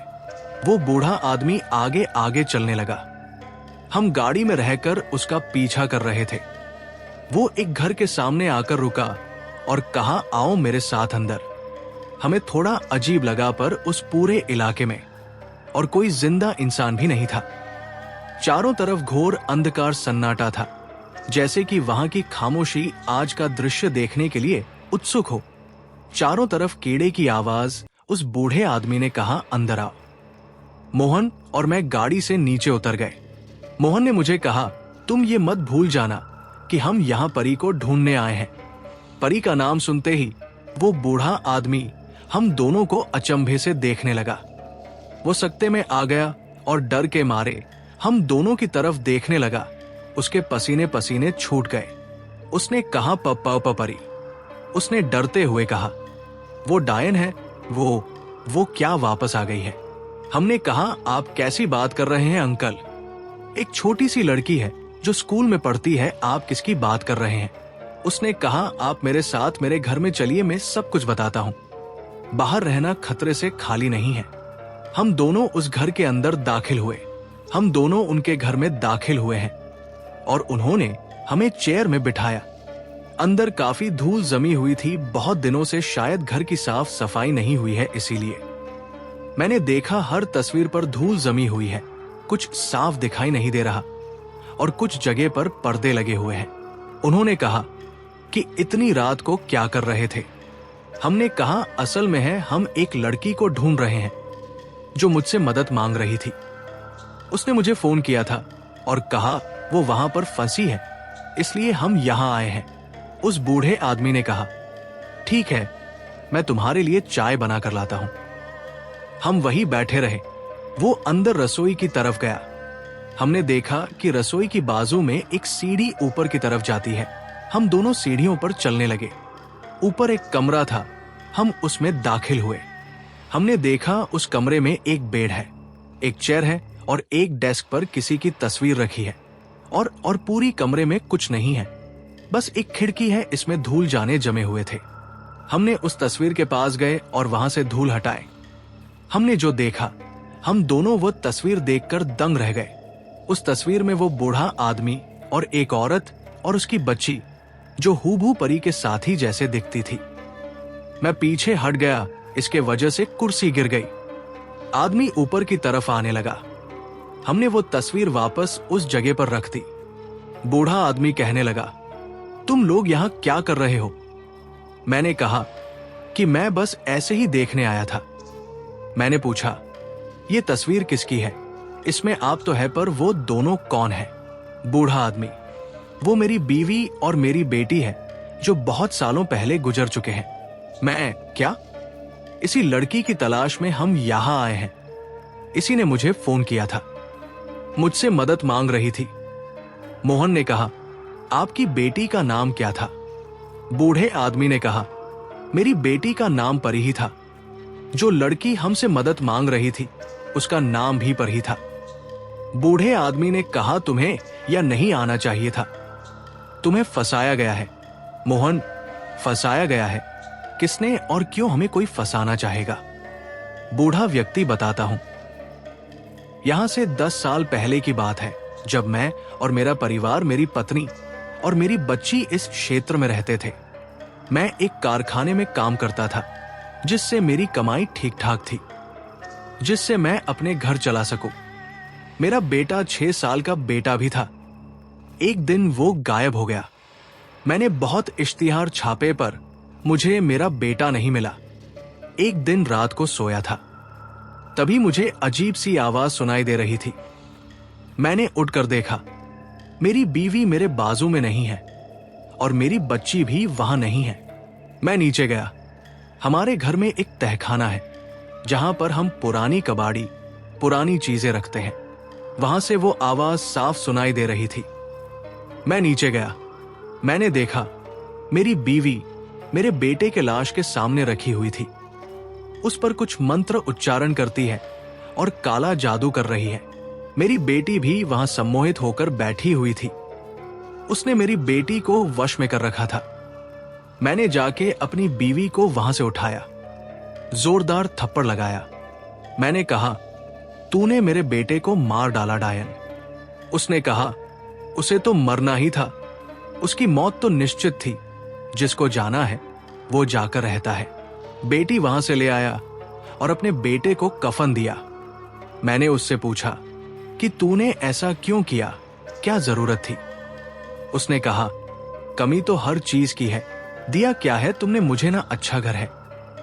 वो बूढ़ा आदमी आगे आगे चलने लगा। हम गाड़ी में रहकर उसका पीछा कर रहे थे। वो एक घर के सामने आकर रुका और कहा, आओ मेरे साथ अंदर। हमें थोड़ा अजीब लगा, पर उस पूरे इलाके में और कोई जिंदा इंसान भी नहीं था। चारों तरफ घोर अंधकार सन्नाटा था, जैसे कि वहां की खामोशी आज का दृश्य देखने के लिए उत्सुक हो। चारों तरफ कीड़े की आवाज। उस बूढ़े आदमी ने कहा, अंदर आओ। मोहन और मैं गाड़ी से नीचे उतर गए। मोहन ने मुझे कहा, तुम ये मत भूल जाना कि हम यहाँ परी को ढूंढने आए हैं। परी का नाम सुनते ही वो बूढ़ा आदमी हम दोनों को अचंभे से देखने लगा। वो सकते में आ गया और डर के मारे हम दोनों की तरफ देखने लगा। उसके पसीने पसीने छूट गए। उसने कहा, पप्पा परी। उसने डरते हुए कहा। वो डायन है, वो क्या वापस आ गई है? हमने कहा, आप कैसी बात कर रहे हैं अंकल? एक छोटी सी लड़की है जो स्कूल में पढ़ती है, आप किसकी बात कर रहे हैं? उसने कहा, आप मेरे साथ मेरे घर में चलिए, मैं सब कुछ बताता हूँ। बाहर रहना खतरे से खाली नहीं है। हम दोनों उस घर के अंदर दाखिल हुए। हम दोनों उनके घर में दाखिल हुए हैं और उन्होंने हमें चेयर में बिठाया। अंदर काफी धूल जमी हुई थी, बहुत दिनों से शायद घर की साफ सफाई नहीं हुई है, इसीलिए। मैंने देखा हर तस्वीर पर धूल जमी हुई है, कुछ साफ दिखाई नहीं दे रहा और कुछ जगह पर पर्दे लगे हुए हैं। उन्होंने कहा कि इतनी रात को क्या कर रहे थे? हमने कहा, असल में है हम एक लड़की को ढूंढ रहे हैं जो मुझसे मदद मांग रही थी। उसने मुझे फोन किया था और कहा वो वहां पर फंसी है, इसलिए हम यहां आए हैं। उस बूढ़े आदमी ने कहा, ठीक है, मैं तुम्हारे लिए चाय बना कर लाता हूं। हम वहीं बैठे रहे। वो अंदर रसोई की तरफ गया। हमने देखा कि रसोई की बाजू में एक सीढ़ी ऊपर की तरफ जाती है। हम दोनों सीढ़ियों पर चलने लगे। ऊपर एक कमरा था, हम उसमें दाखिल हुए। हमने देखा उस कमरे में एक बेड है, एक चेयर है और एक डेस्क पर किसी की तस्वीर रखी है और पूरी कमरे में कुछ नहीं है, बस एक खिड़की है, इसमें धूल जाने जमे हुए थे। हमने उस तस्वीर के पास गए और वहां से धूल हटाए। हमने जो देखा, हम दोनों वो तस्वीर देखकर दंग रह गए। उस तस्वीर में वो बूढ़ा आदमी और एक औरत और उसकी बच्ची जो हूबहू परी के साथी जैसे दिखती थी। मैं पीछे हट गया, इसके वजह से कुर्सी गिर गई। आदमी ऊपर की तरफ आने लगा। हमने वो तस्वीर वापस उस जगह पर रख दी। बूढ़ा आदमी कहने लगा, तुम लोग यहां क्या कर रहे हो? मैंने कहा कि मैं बस ऐसे ही देखने आया था। मैंने पूछा, ये तस्वीर किसकी है? इसमें आप तो है, पर वो दोनों कौन है? बूढ़ा आदमी, वो मेरी बीवी और मेरी बेटी है जो बहुत सालों पहले गुजर चुके हैं। मैं क्या? इसी लड़की की तलाश में हम यहां आए हैं। इसी ने मुझे फोन किया था, मुझसे मदद मांग रही थी। मोहन ने कहा, आपकी बेटी का नाम क्या था? बूढ़े आदमी ने कहा, मेरी बेटी का नाम परी ही था। जो लड़की हमसे मदद मांग रही थी उसका नाम भी परी था। बूढ़े आदमी ने कहा, तुम्हें या नहीं आना चाहिए था, तुम्हें फंसाया गया है। मोहन, फंसाया गया है? किसने और क्यों हमें कोई फंसाना चाहेगा? बूढ़ा व्यक्ति बताता हूं। यहां से 10 साल पहले की बात है, जब मैं और मेरा परिवार, मेरी पत्नी और मेरी बच्ची इस क्षेत्र में रहते थे। मैं एक कारखाने में काम करता था जिससे मेरी कमाई ठीक ठाक थी, जिससे मैं अपने घर चला सकूं। मेरा बेटा 6 साल का बेटा भी था। एक दिन वो गायब हो गया। मैंने बहुत इश्तिहार छापे पर मुझे मेरा बेटा नहीं मिला। एक दिन रात को सोया था, तभी मुझे अजीब सी आवाज सुनाई दे रही थी। मैंने उठकर देखा, मेरी बीवी मेरे बाजू में नहीं है और मेरी बच्ची भी वहां नहीं है। मैं नीचे गया। हमारे घर में एक तहखाना है जहां पर हम पुरानी कबाड़ी, पुरानी चीजें रखते हैं। वहां से वो आवाज साफ सुनाई दे रही थी। मैं नीचे गया। मैंने देखा मेरी बीवी मेरे बेटे के लाश के सामने रखी हुई थी। उस पर कुछ मंत्र उच्चारण करती है और काला जादू कर रही है। मेरी बेटी भी वहां सम्मोहित होकर बैठी हुई थी। उसने मेरी बेटी को वश में कर रखा था। मैंने जाके अपनी बीवी को वहां से उठाया, जोरदार थप्पड़ लगाया। मैंने कहा, तूने मेरे बेटे को मार डाला डायन। उसने कहा, उसे तो मरना ही था, उसकी मौत तो निश्चित थी। जिसको जाना है वो जाकर रहता है। बेटी वहां से ले आया और अपने बेटे को कफन दिया। मैंने उससे पूछा कि तूने ऐसा क्यों किया, क्या जरूरत थी? उसने कहा, कमी तो हर चीज की है, दिया क्या है तुमने मुझे? ना अच्छा घर है,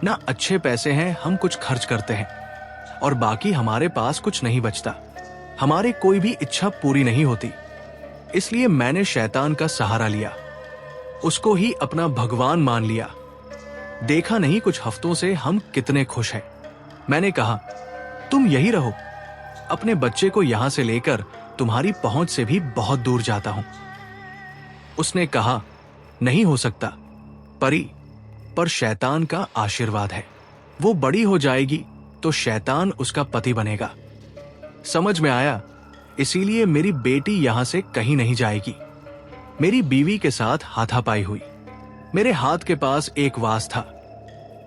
ना अच्छे पैसे हैं, हम कुछ खर्च करते हैं और बाकी हमारे पास कुछ नहीं बचता। हमारे कोई भी इच्छा पूरी नहीं होती। इसलिए मैंने शैतान का सहारा लिया, उसको ही अपना भगवान मान लिया। देखा नहीं कुछ हफ्तों से हम कितने खुश हैं। मैंने कहा, तुम यही रहो, अपने बच्चे को यहां से लेकर तुम्हारी पहुंच से भी बहुत दूर जाता हूं। उसने कहा, नहीं हो सकता परी, पर शैतान का आशीर्वाद है। वो बड़ी हो जाएगी तो शैतान उसका पति बनेगा। समझ में आया? इसीलिए मेरी बेटी यहां से कहीं नहीं जाएगी। मेरी बीवी के साथ हाथापाई हुई। मेरे हाथ के पास एक वास था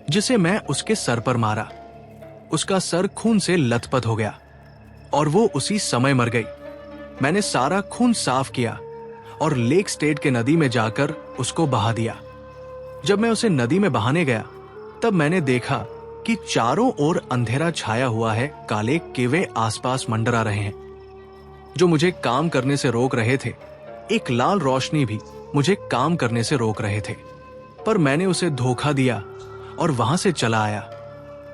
जिसे मैं उसके सर पर मारा। उसका सर खून से लथपथ हो गया और वो उसी समय मर गई। मैंने सारा खून साफ किया और लेक स्टेट के नदी में जाकर उसको बहा दिया। जब मैं उसे नदी में बहाने गया तब मैंने देखा कि चारों ओर अंधेरा छाया हुआ है। काले केवे आसपास मंडरा रहे हैं जो मुझे काम करने से रोक रहे थे। एक लाल रोशनी भी मुझे काम करने से रोक रहे थे, पर मैंने उसे धोखा दिया और वहां से चला आया।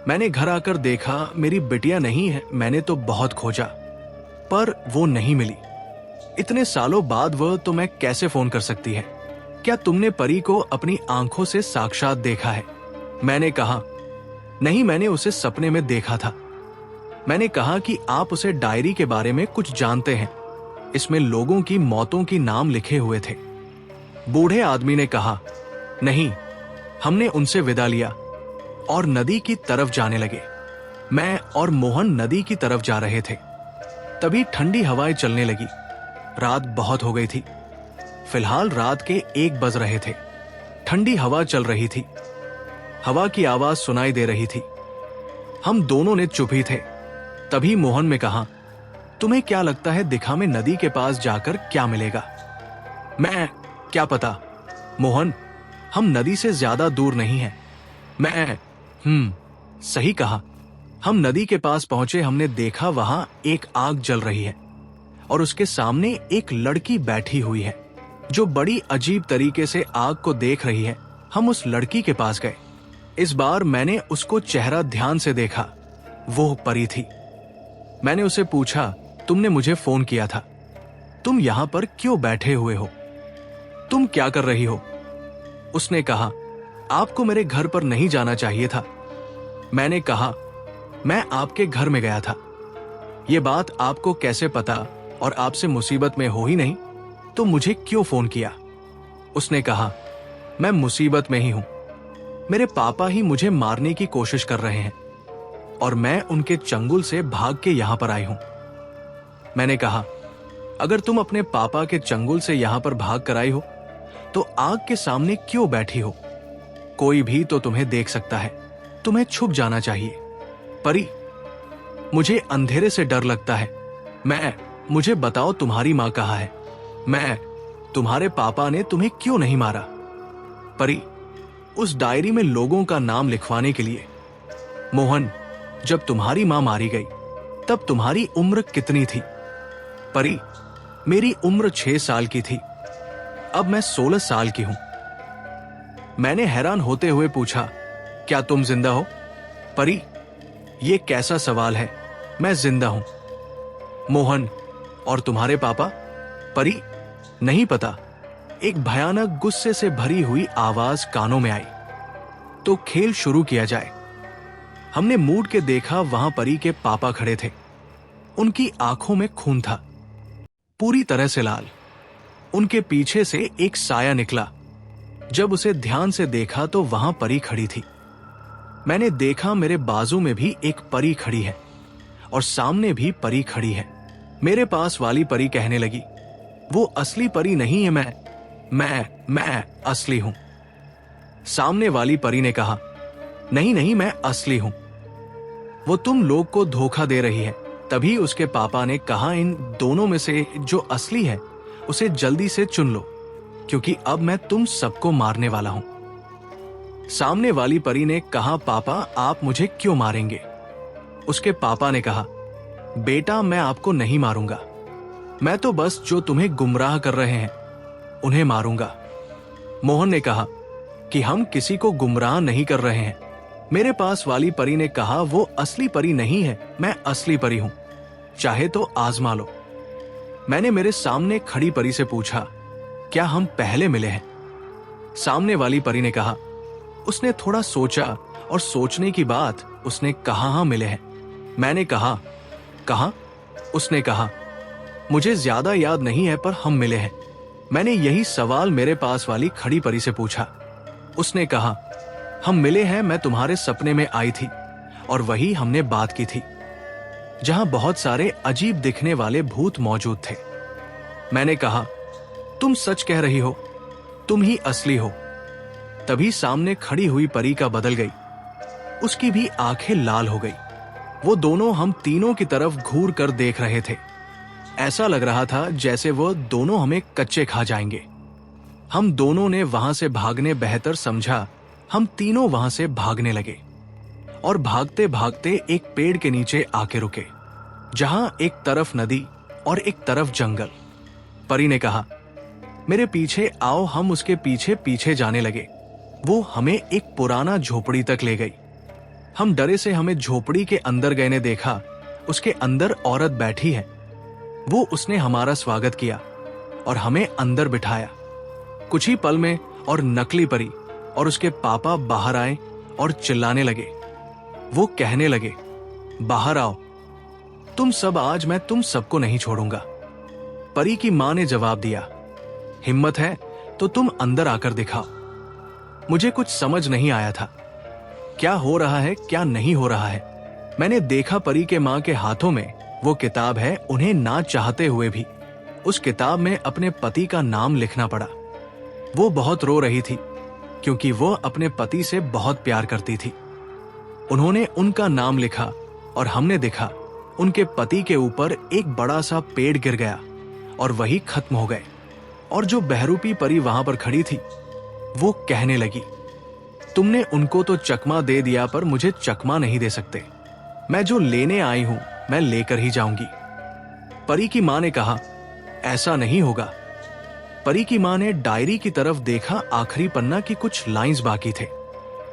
मैंने घर आकर देखा मेरी बिटिया नहीं है। मैंने तो बहुत खोजा पर वो नहीं मिली। इतने सालों बाद वह तो मैं कैसे फोन कर सकती है? क्या तुमने परी को अपनी आंखों से साक्षात देखा है? मैंने कहा, नहीं, मैंने उसे सपने में देखा था। मैंने कहा कि आप उसे डायरी के बारे में कुछ जानते हैं, इसमें लोगों की मौतों की नाम लिखे हुए थे। बूढ़े आदमी ने कहा, नहीं। हमने उनसे विदा लिया और नदी की तरफ जाने लगे। मैं और मोहन नदी की तरफ जा रहे थे। तभी ठंडी हवाएं चलने लगी। रात बहुत हो गई थी। फिलहाल रात के 1 बज रहे थे। ठंडी हवा चल रही थी। हवा की आवाज सुनाई दे रही थी। हम दोनों ने चुप ही थे। तभी मोहन में कहा, तुम्हें क्या लगता है दिखा में नदी के पास जाकर क्या मिलेगा? मैं क्या पता मोहन, हम नदी से ज्यादा दूर नहीं हैं। मैं सही कहा। हम नदी के पास पहुंचे। हमने देखा वहां एक आग जल रही है और उसके सामने एक लड़की बैठी हुई है जो बड़ी अजीब तरीके से आग को देख रही है। हम उस लड़की के पास गए। इस बार मैंने उसको चेहरा ध्यान से देखा। वो परी थी। मैंने उसे पूछा, तुमने मुझे फोन किया था, तुम यहां पर क्यों बैठे हुए हो? तुम क्या कर रही हो? उसने कहा, आपको मेरे घर पर नहीं जाना चाहिए था। मैंने कहा, मैं आपके घर में गया था। ये बात आपको कैसे पता? और आपसे मुसीबत में हो ही नहीं तो मुझे क्यों फोन किया? उसने कहा, मैं मुसीबत में ही हूं। मेरे पापा ही मुझे मारने की कोशिश कर रहे हैं और मैं उनके चंगुल से भाग के यहां पर आई हूं। मैंने कहा, अगर तुम अपने पापा के चंगुल से यहां पर भाग कर आई हो तो आग के सामने क्यों बैठी हो? कोई भी तो तुम्हें देख सकता है। तुम्हें छुप जाना चाहिए। परी, मुझे अंधेरे से डर लगता है। मुझे बताओ तुम्हारी मां कहाँ है? तुम्हारे पापा ने तुम्हें क्यों नहीं मारा? परी, उस डायरी में लोगों का नाम लिखवाने के लिए। मोहन, जब तुम्हारी मां मारी गई तब तुम्हारी उम्र कितनी थी? परी, मेरी उम्र 6 साल की थी। अब मैं 16 साल की हूं। मैंने हैरान होते हुए पूछा, क्या तुम जिंदा हो? परी, ये कैसा सवाल है? मैं जिंदा हूं। मोहन, और तुम्हारे पापा? परी, नहीं पता। एक भयानक गुस्से से भरी हुई आवाज कानों में आई। तो खेल शुरू किया जाए। हमने मूड के देखा, वहां परी के पापा खड़े थे। उनकी आंखों में खून था, पूरी तरह से लाल। उनके पीछे से एक साया निकला। जब उसे ध्यान से देखा तो वहां परी खड़ी थी। मैंने देखा मेरे बाजू में भी एक परी खड़ी है और सामने भी परी खड़ी है। मेरे पास वाली परी कहने लगी, वो असली परी नहीं है, मैं असली हूं। सामने वाली परी ने कहा, नहीं, मैं असली हूं। वो तुम लोग को धोखा दे रही है। तभी उसके पापा ने कहा, इन दोनों में से जो असली है उसे जल्दी से चुन लो, क्योंकि अब मैं तुम सबको मारने वाला हूं। सामने वाली परी ने कहा, पापा आप मुझे क्यों मारेंगे? उसके पापा ने कहा, बेटा मैं आपको नहीं मारूंगा। मैं तो बस जो तुम्हें गुमराह कर रहे हैं उन्हें मारूंगा। मोहन ने कहा कि हम किसी को गुमराह नहीं कर रहे हैं। मेरे पास वाली परी ने कहा, वो असली परी नहीं है, मैं असली परी हूं, चाहे तो आजमा लो। मैंने मेरे सामने खड़ी परी से पूछा, क्या हम पहले मिले हैं? सामने वाली परी ने कहा। उसने थोड़ा सोचा और सोचने की बात उसने कहा, हाँ मिले हैं। मैंने कहा, कहाँ? उसने कहा, मुझे ज्यादा याद नहीं है पर हम मिले हैं। मैंने यही सवाल मेरे पास वाली खड़ी परी से पूछा। उसने कहा, हम मिले हैं, मैं तुम्हारे सपने में आई थी और वही हमने बात की थी, जहां बहुत सारे अजीब दिखने वाले भूत मौजूद थे। मैंने कहा, तुम सच कह रही हो, तुम ही असली हो। तभी सामने खड़ी हुई परी का बदल गई, उसकी भी आंखें लाल हो गई। वो दोनों हम तीनों की तरफ घूर कर देख रहे थे। ऐसा लग रहा था जैसे वो दोनों हमें कच्चे खा जाएंगे। हम दोनों ने वहां से भागने बेहतर समझा। हम तीनों वहां से भागने लगे और भागते भागते एक पेड़ के नीचे आके रुके, जहां एक तरफ नदी और एक तरफ जंगल। परी ने कहा, मेरे पीछे आओ। हम उसके पीछे पीछे जाने लगे। वो हमें एक पुराना झोपड़ी तक ले गई। हम डरे से हमें झोपड़ी के अंदर गए ने देखा, उसके अंदर औरत बैठी है। वो उसने हमारा स्वागत किया और हमें अंदर बिठाया। कुछ ही पल में और नकली परी और उसके पापा बाहर आए और चिल्लाने लगे। वो कहने लगे, बाहर आओ, तुम सब आज मैं तुम सबको नहीं छोड़ूंगा। परी की मां ने जवाब दिया, हिम्मत है तो तुम अंदर आकर दिखाओ। मुझे कुछ समझ नहीं आया था, क्या हो रहा है क्या नहीं हो रहा है। मैंने देखा परी के मां के हाथों में वो किताब है। उन्हें ना चाहते हुए भी उस किताब में अपने पति का नाम लिखना पड़ा। वो बहुत रो रही थी क्योंकि वो अपने पति से बहुत प्यार करती थी। उन्होंने उनका नाम लिखा और हमने देखा उनके पति के ऊपर एक बड़ा सा पेड़ गिर गया और वही खत्म हो गए। और जो बहरूपी परी वहां पर खड़ी थी, वो कहने लगी, तुमने उनको तो चकमा दे दिया, पर मुझे चकमा नहीं दे सकते। मैं जो लेने आई हूं मैं लेकर ही जाऊंगी। परी की मां ने कहा, ऐसा नहीं होगा। परी की मां ने डायरी की तरफ देखा। आखिरी पन्ना की कुछ लाइंस बाकी थे।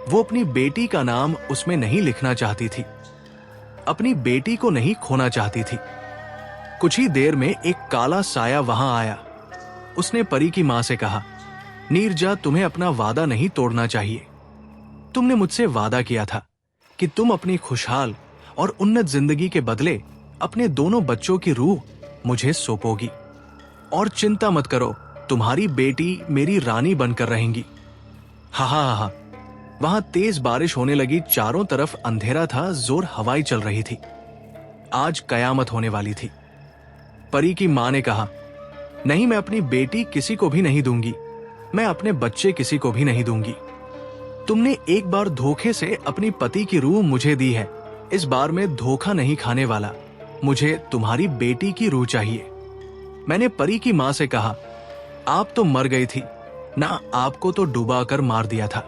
वो अपनी बेटी का नाम उसमें नहीं लिखना चाहती थी, अपनी बेटी को नहीं खोना चाहती थी। कुछ ही देर में एक काला साया वहां आया। उसने परी की मां से कहा, नीरजा, तुम्हें अपना वादा नहीं तोड़ना चाहिए। तुमने मुझसे वादा किया था कि तुम अपनी खुशहाल और उन्नत जिंदगी के बदले अपने दोनों बच्चों की रूह मुझे सौंपोगी। और चिंता मत करो, तुम्हारी बेटी मेरी रानी बनकर रहेंगी। हा हा हा। वहां तेज बारिश होने लगी। चारों तरफ अंधेरा था, जोर हवाई चल रही थी। आज कयामत होने वाली थी। परी की मां ने कहा, नहीं, मैं अपनी बेटी किसी को भी नहीं दूंगी। मैं अपने बच्चे किसी को भी नहीं दूंगी। तुमने एक बार धोखे से अपनी पति की रूह मुझे दी है, इस बार मैं धोखा नहीं खाने वाला। मुझे तुम्हारी बेटी की रूह चाहिए। मैंने परी की मां से कहा, आप तो मर गई थी ना, आपको तो डुबा कर मार दिया था।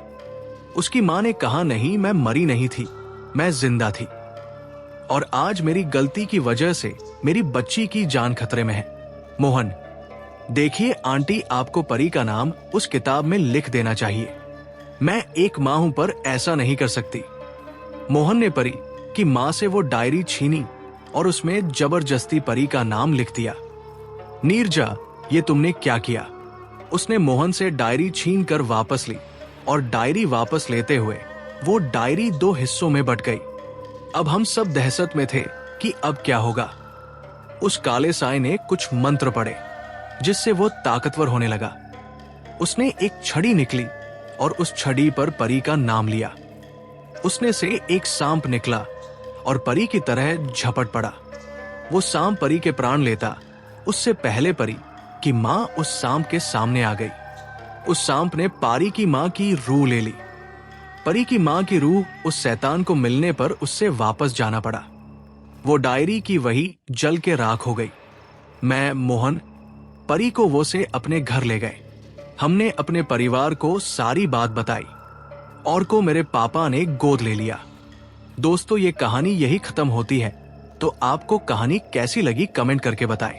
उसकी मां ने कहा, नहीं, मैं मरी नहीं थी, मैं जिंदा थी। और आज मेरी गलती की वजह से मेरी बच्ची की जान खतरे में है। मोहन, देखिए, आंटी आपको परी का नाम उस किताब में लिख देना चाहिए। मैं एक मां हूं, पर ऐसा नहीं कर सकती। मोहन ने परी की मां से वो डायरी छीनी और उसमें जबरदस्ती परी का नाम लिख दिया। नीरजा, ये तुमने क्या किया? उसने मोहन से डायरी छीन कर वापस ली और डायरी वापस लेते हुए वो डायरी दो हिस्सों में बट गई। अब हम सब दहशत में थे कि अब क्या होगा। उस काले साए ने कुछ मंत्र पढ़े जिससे वो ताकतवर होने लगा। उसने एक छड़ी निकली और उस छड़ी पर परी का नाम लिया। उसने से एक सांप निकला और परी की तरह झपट पड़ा। वो सांप परी के प्राण लेता उससे पहले परी की मां उस सांप के सामने आ गई। उस सांप ने परी की मां की रूह ले ली। परी की मां की रूह उस शैतान को मिलने पर उससे वापस जाना पड़ा। वो डायरी की वही जल के राख हो गई। मैं, मोहन, परी को वो से अपने घर ले गए। हमने अपने परिवार को सारी बात बताई और को मेरे पापा ने गोद ले लिया। दोस्तों, ये कहानी यही खत्म होती है। तो आपको कहानी कैसी लगी कमेंट करके बताएं।